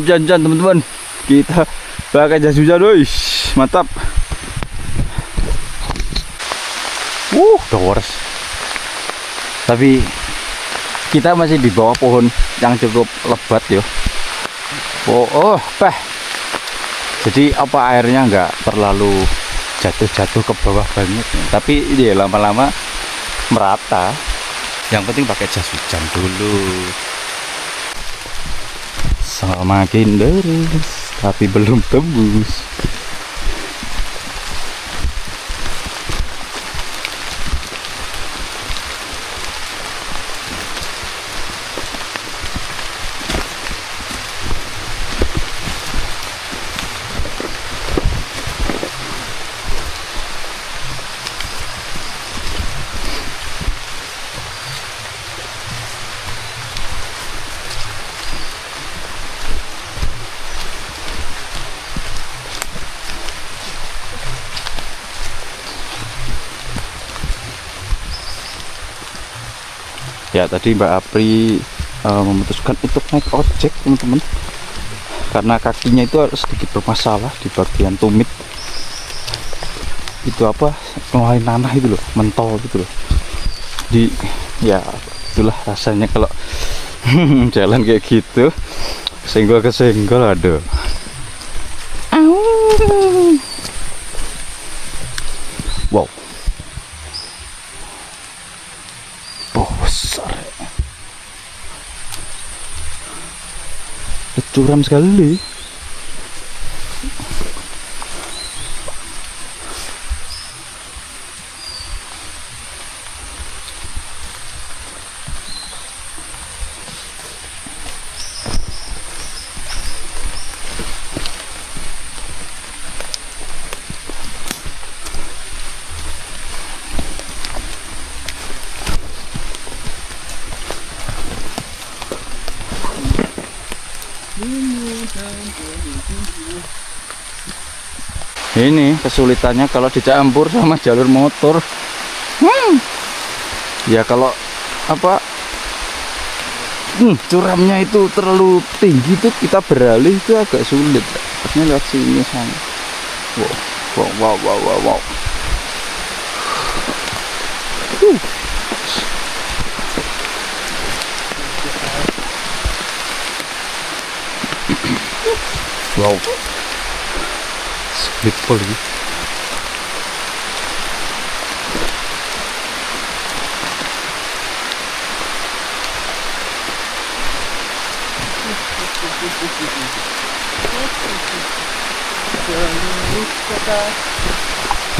Hujan teman-teman. Kita pakai jas hujan, guys. Mantap. Dores. Tapi kita masih di bawah pohon yang cukup lebat yo. Jadi apa airnya nggak terlalu jatuh ke bawah banget. Tapi ya lama-lama merata. Yang penting pakai jas hujan dulu. Semakin deras tapi belum tembus. Ya tadi Mbak Apri memutuskan untuk naik ojek teman-teman, karena kakinya itu sedikit bermasalah di bagian tumit. Itu apa, ngeluarin nanah itu loh, mentol gitu loh. Ya itulah rasanya kalau jalan kayak gitu, kesenggol aduh. Wow, besar, curam sekali. Ini kesulitannya kalau dicampur sama jalur motor. Ya kalau apa, curamnya itu terlalu tinggi tuh, kita beralih itu agak sulit. Harusnya lewat sini sana. Wow. Wow, sulit sekali.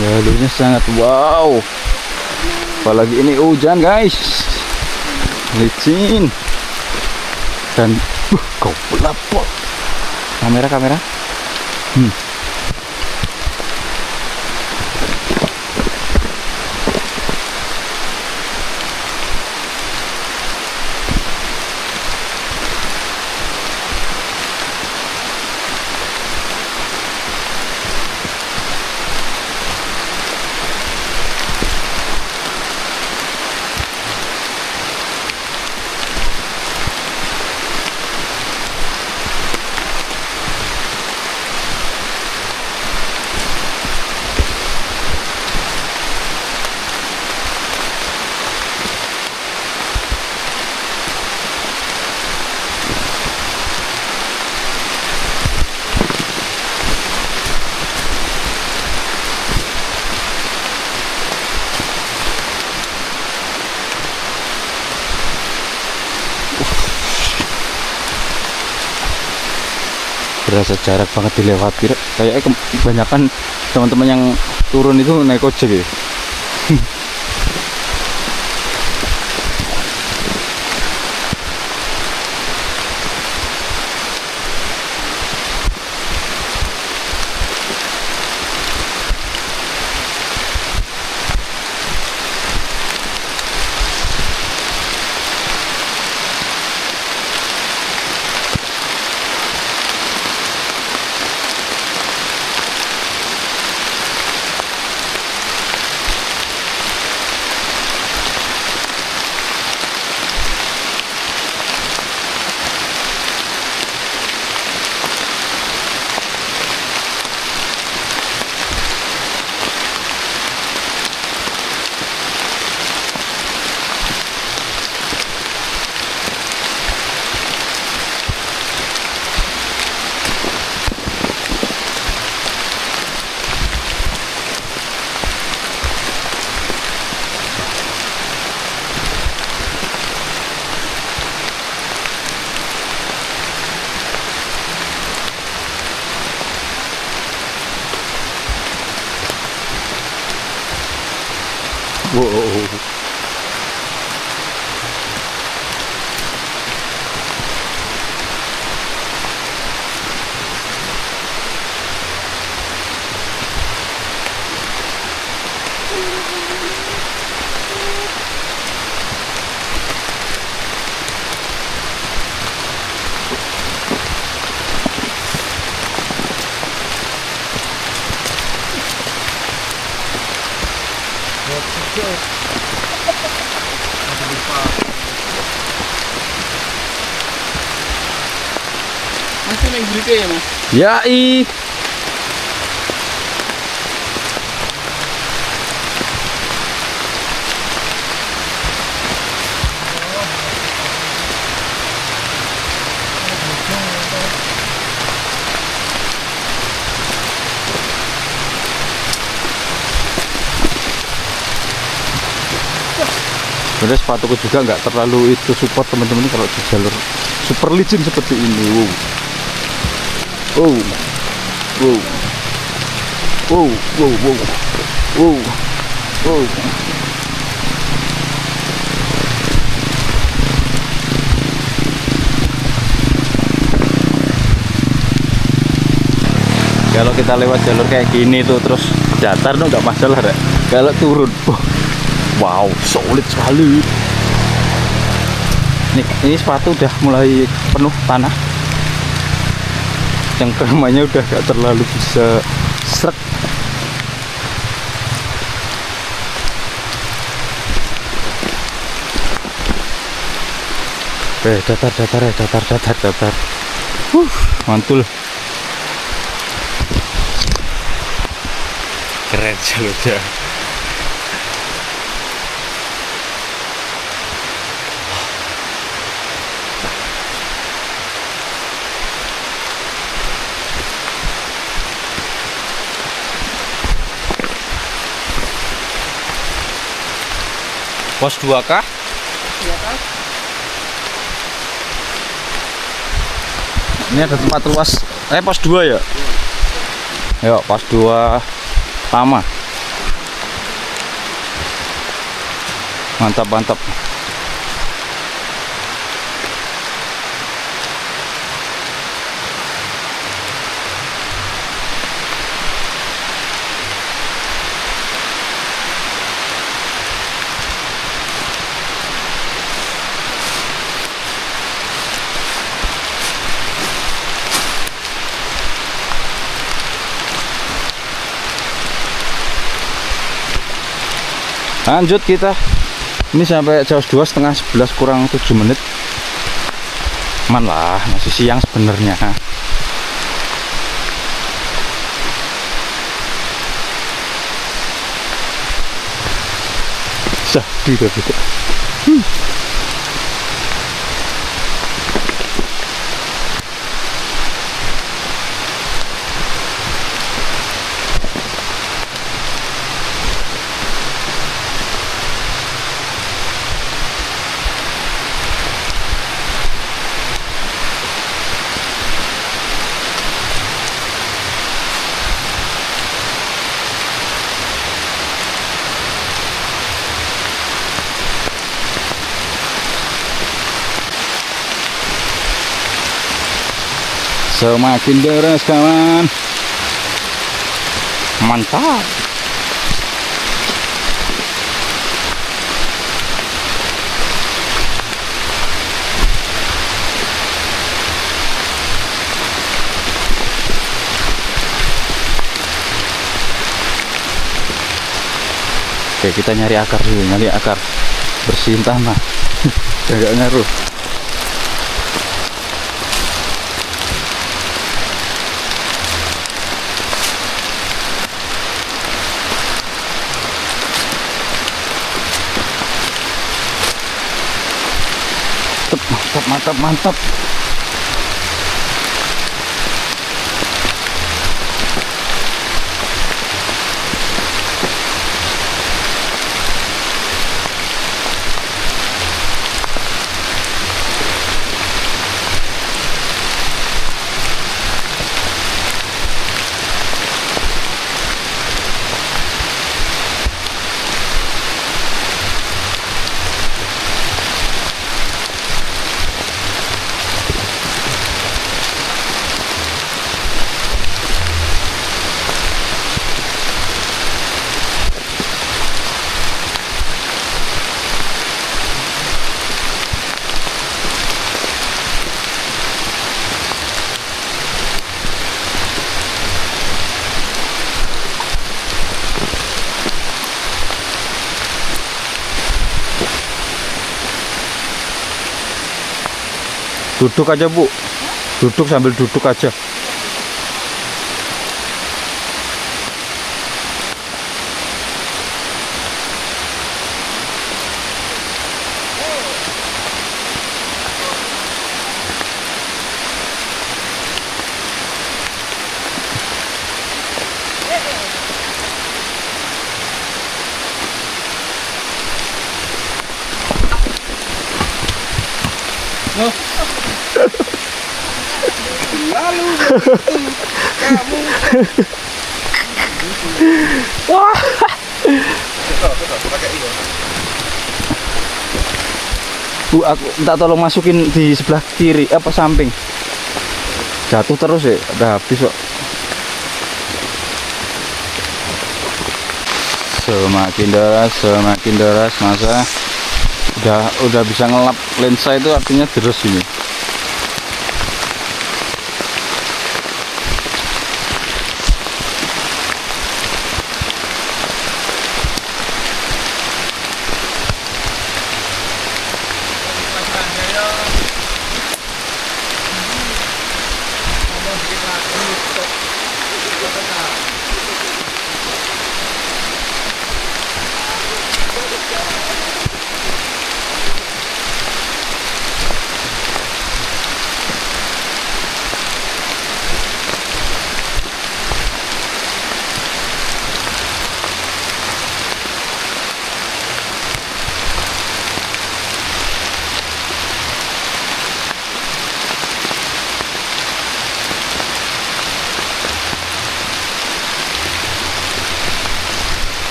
Jalurnya sangat wow, apalagi ini hujan guys, licin dan goblok. Kamera. berasa jarak banget dilewati. Kayaknya kebanyakan teman-teman yang turun itu naik ojek ya. Wow. Masih main berita ya mas? Ya ih. Sebenarnya sepatuku juga nggak terlalu itu support teman-teman kalau di jalur super licin seperti ini. Wow, wow, wow, wow, wow, wow, wow, wow. Kalau kita lewat jalur kayak gini tuh terus datar tuh nggak masalah deh. Kalau turun, wow, solid sekali. Ini sepatu udah mulai penuh tanah. Yang keramanya udah gak terlalu bisa srek. Datar. Mantul. Keren jalurnya. Pos 2 kah? Iya kan? Ini ada tempat luas. Pos 2 ya? Yuk, pos 2 lama. Mantap. Lanjut kita. Ini sampai jam 12:30, 11 kurang 7 menit. Man lah, masih siang sebenarnya. Sedih tapi kok. Semakin deras kawan. Mantap. Oke, kita nyari akar dulu, nyari akar, bersihin tanah. Agak ngaruh. Mantap, mantap, mantap. Duduk aja Bu, duduk sambil duduk aja. Wah. Bu, aku minta tolong masukin di sebelah kiri apa samping. Jatuh terus ya, udah habis kok. Semakin deras masa udah bisa ngelap lensa itu artinya terus ini.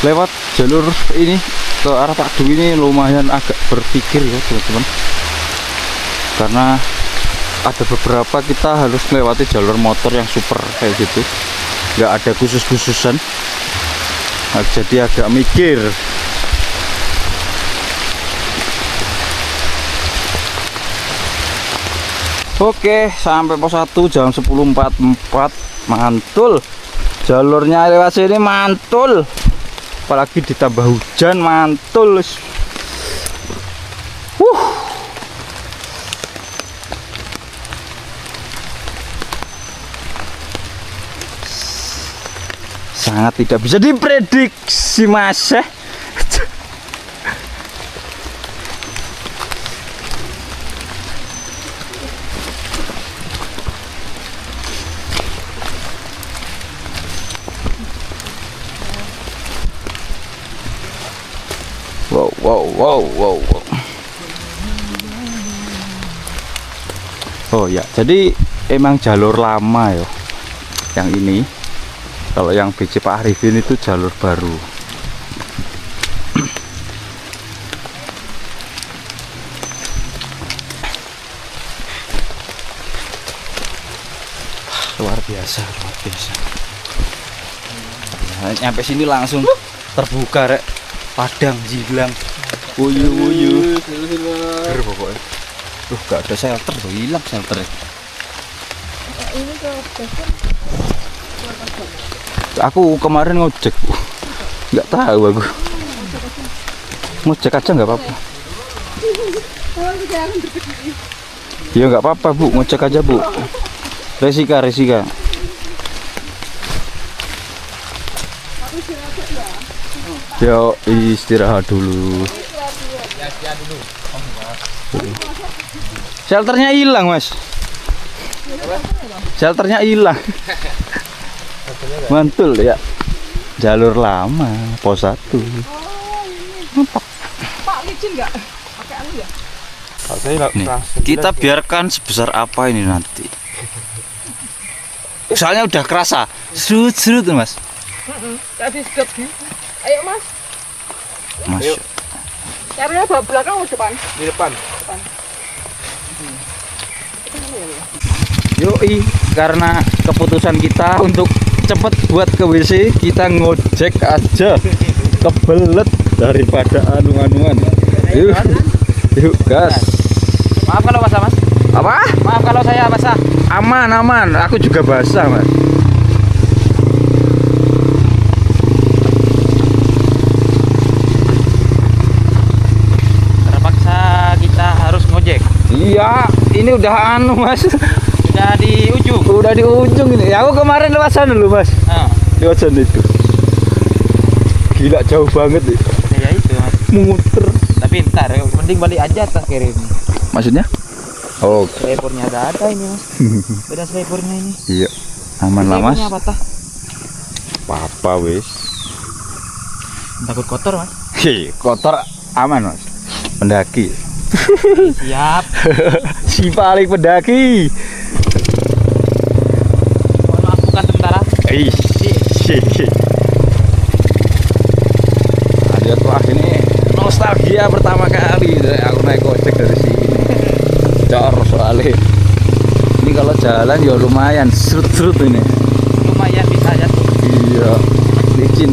Lewat jalur ini ke arah Pak Du ini lumayan agak berpikir ya teman-teman, karena ada beberapa kita harus melewati jalur motor yang super kayak gitu, nggak ada khusus-khususan. Nah, jadi agak mikir. Oke, sampai pos 1 jam 10.44. Mantul, jalurnya lewat sini mantul, apalagi ditambah hujan mantul. Sangat tidak bisa diprediksi Mas. Wow. Oh ya, jadi emang jalur lama ya. Yang ini. Kalau yang BC Pak Arifin itu jalur baru. Luar biasa, luar biasa. Nah, nyampe sini langsung terbuka rek. Padang Jilang. Wuyu. Ger pokoknya. Duh, gak ada shelter tuh, hilang shelternya. Aku kemarin ngojek, Bu. Nggak tahu aku. Ngojek aja nggak apa-apa. Ya nggak apa-apa, Bu. Ngojek aja, Bu. Resika. Yo, istirahat dulu. Shelternya hilang, Mas. Shelternya hilang. Mantul ya. Jalur lama, pos 1. Pak, licin nggak? Pakai anu ya? Nih, kita biarkan sebesar apa ini nanti. Soalnya udah kerasa. Serut tuh, Mas. Tadi sedap sih. Ayo Mas. Mas. Carinya bawa belakang atau depan? Di depan. Yoi, karena keputusan kita untuk cepet buat ke WC, kita ngojek aja. Kebelet daripada anu-anuan. Yuk, gas. Maaf kalau basah, Mas. Apa? Maaf kalau saya basah. Aman. Aku juga basah, Mas. Terpaksa kita harus ngojek. Iya, ini udah anu, Mas. Sudah di ujung. Udah di ujung ini. Aku kemarin lewat sana dulu, Mas. Nah, Lewat sana itu. Gila jauh banget nih. ya itu, Mas. Muter. Tapi ntar, mending balik aja tas kirim. Maksudnya? Oh, Selepornya ada ini, Mas. Beda selepornya ini. iya. Aman lah, Mas. Selepornya patah. Papa wis. Takut kotor, Mas. Kotor aman, Mas. Pendaki. Siap. Si paling pendaki. Mohon maaf bukan tentara. Lihat wah ini nostalgia pertama kali aku naik ojek dari sini. Cor soalnya. Ini kalau jalan ya lumayan serut-serut ini. Lumayan bisa aja tuh. Iya, licin.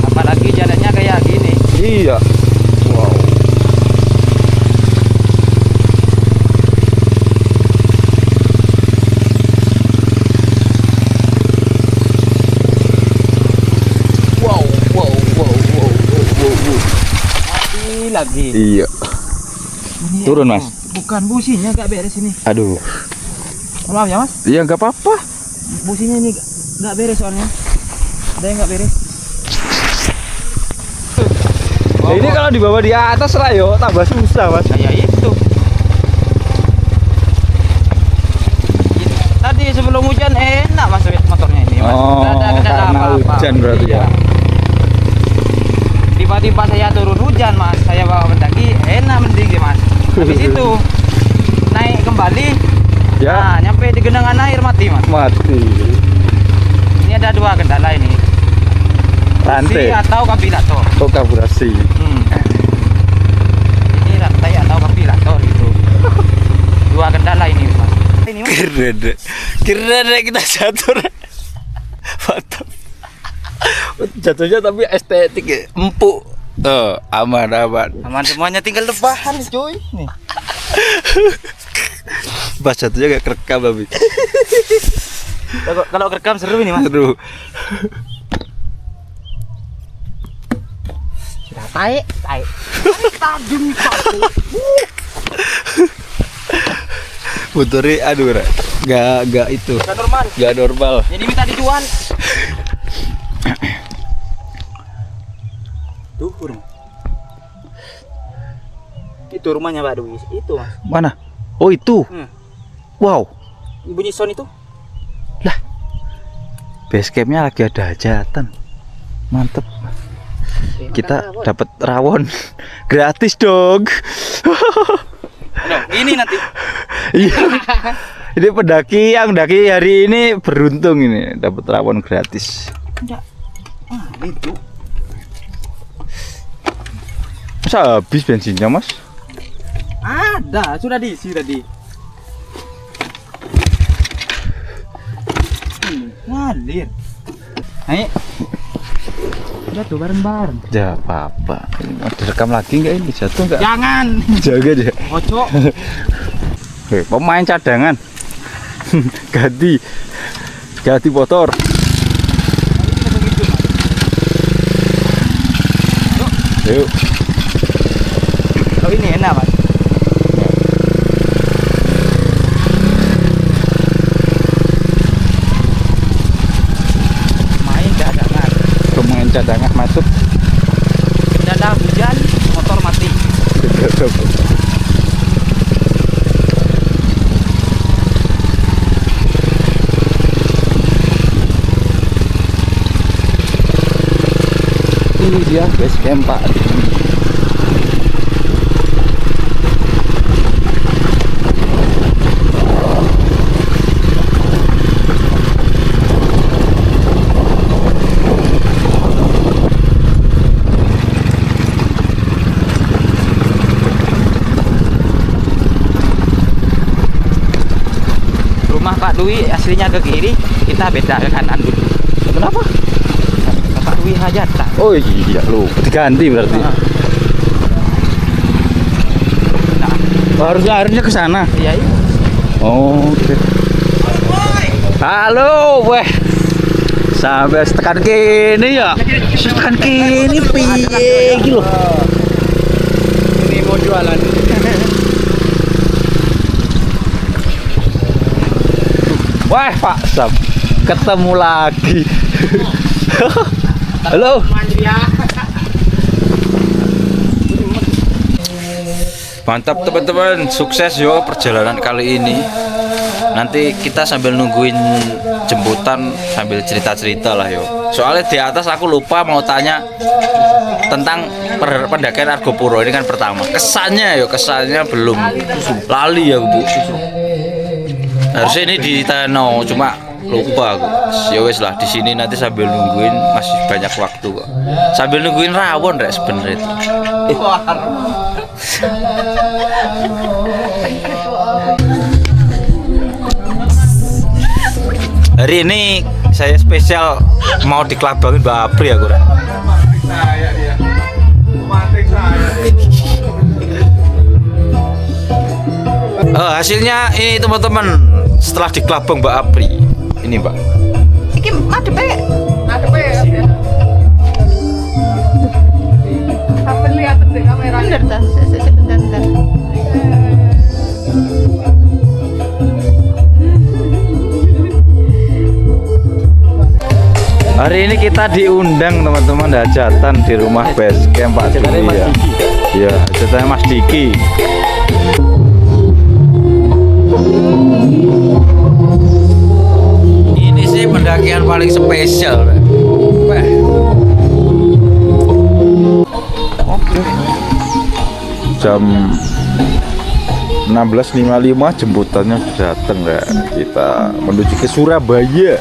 Apalagi jalannya kayak gini. Iya. Wow. Mati lagi. Iya. Turun, Mas. Bukan businya gak beres ini. Aduh. Maaf ya, Mas. Iya nggak apa-apa. Businya ini gak beres soalnya. Ada yang gak beres. Ini kalau dibawa di atas lah yo tambah susah, Mas. Kayak itu. Tadi sebelum hujan enak Mas motornya ini, Mas. Oh, Nggak ada kendala karena apa-apa. hujan berarti ya. Iya. Tiba-tiba saya turun hujan, Mas. Saya bawa pendaki enak mending deh, Mas. Habis itu naik kembali. Ya. Nah, nyampe di genangan air mati, Mas. Mati. Ini ada dua kendala ini. Rantai. Busi atau kapilator. Oh, karburasi. Ini rantai atau kapilator itu. Dua kendala ini, Mas. Ini, Mas. Keren kita jatuh. Mantap. Jatuhnya tapi estetik ya. Empuk. Tuh, aman. Aman semuanya, tinggal lebahan, cuy. Nih. Pas jatuhnya gak kerekam tapi. Kalau kerekam seru ini, Mas. Aduh. Tai. Motornya aduh, gak itu. Gak normal. Gak normal. Jadi minta dijual. Tuh, rumah. Itu rumahnya Pak Dwi. Itu, Mas. Mana? Oh, itu. Hmm. Wow. Bunyi sound itu. base campnya lagi ada hajatan. Mantep. Kita dapat rawon gratis dong. Loh, ini nanti. Iya. Ini pendaki yang daki hari ini beruntung ini dapat rawon gratis. Enggak. Itu. Masa habis bensinnya, Mas? Ada, sudah diisi tadi. Ngalir. Ayo. Udah tuh bareng-bareng. Ya apa-apa. Ini mau direkam lagi nggak ini? Jatuh nggak? Jangan. Jaga deh. Kocok. Oke, pemain cadangan. ganti motor. Yuk. Oh ini enak, Mas. Main cadangan. Pemain cadangan masuk. Mendadak hujan, motor mati. Ini dia base camp Pak. Rumah Pak Dwi aslinya ke kiri, kita beda ke kanan dulu. Kenapa? Pak Dwi hajatan. Oh iya lu diganti berarti. Nah, Harusnya ke sana. iya. Oh, oke. Halo, weh. Sampai tekan kini ya. Tekan kini piye iki lho. Ini mau jualan. Wah, Pak Sam. Ketemu lagi. Halo. Mantap teman-teman, sukses yo perjalanan kali ini. Nanti kita sambil nungguin jemputan sambil cerita-cerita lah yo. Soalnya di atas aku lupa mau tanya tentang pendakian Argopuro ini kan pertama. Kesannya belum lali ya Bu. Harusnya ini di Tano, cuma lupa aku. Ya wes lah di sini nanti sambil nungguin masih banyak waktu kok. Sambil nungguin rawon rek sebenarnya itu. Hari ini saya spesial mau dikelabangin Mbak Apri aku. Hasilnya ini teman-teman setelah dikelabang Mbak Apri. Ini Mbak. Iki madepe ya. Sampai lihat di kamera. Bener dah, sebentar. Hari ini kita diundang teman-teman hajatan di rumah base camp Pak Dwi ya. Iya, hajatannya Mas Diki. Ini sih pendakian paling spesial. Oke. Jam 16.55 jemputannya sudah datang ya. Kita menuju ke Surabaya.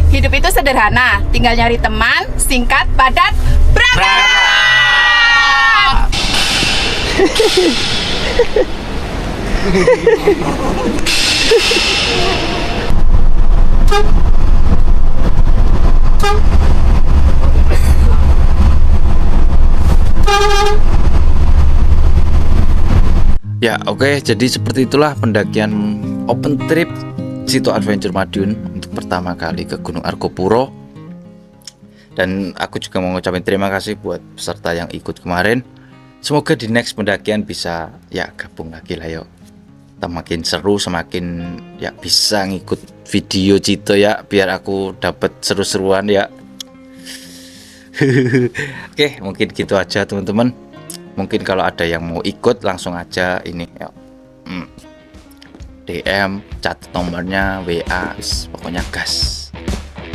Hidup itu sederhana, tinggal nyari teman, singkat, padat, berangkat. Ya oke, jadi seperti itulah pendakian open trip Cito Adventure Madiun untuk pertama kali ke Gunung Argopuro. Dan aku juga mau ngucapin terima kasih buat peserta yang ikut kemarin. Semoga di next pendakian bisa ya gabung lagi lah yuk. Makin seru, semakin ya bisa ngikut video Cito ya, biar aku dapat seru-seruan ya. Oke, mungkin gitu aja teman-teman. Mungkin kalau ada yang mau ikut langsung aja ini ya. DM, catat nomornya, WA, pokoknya gas.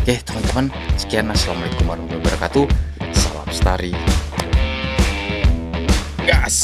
Oke teman-teman, sekian, assalamualaikum warahmatullahi wabarakatuh. Salam Lestari. Gas.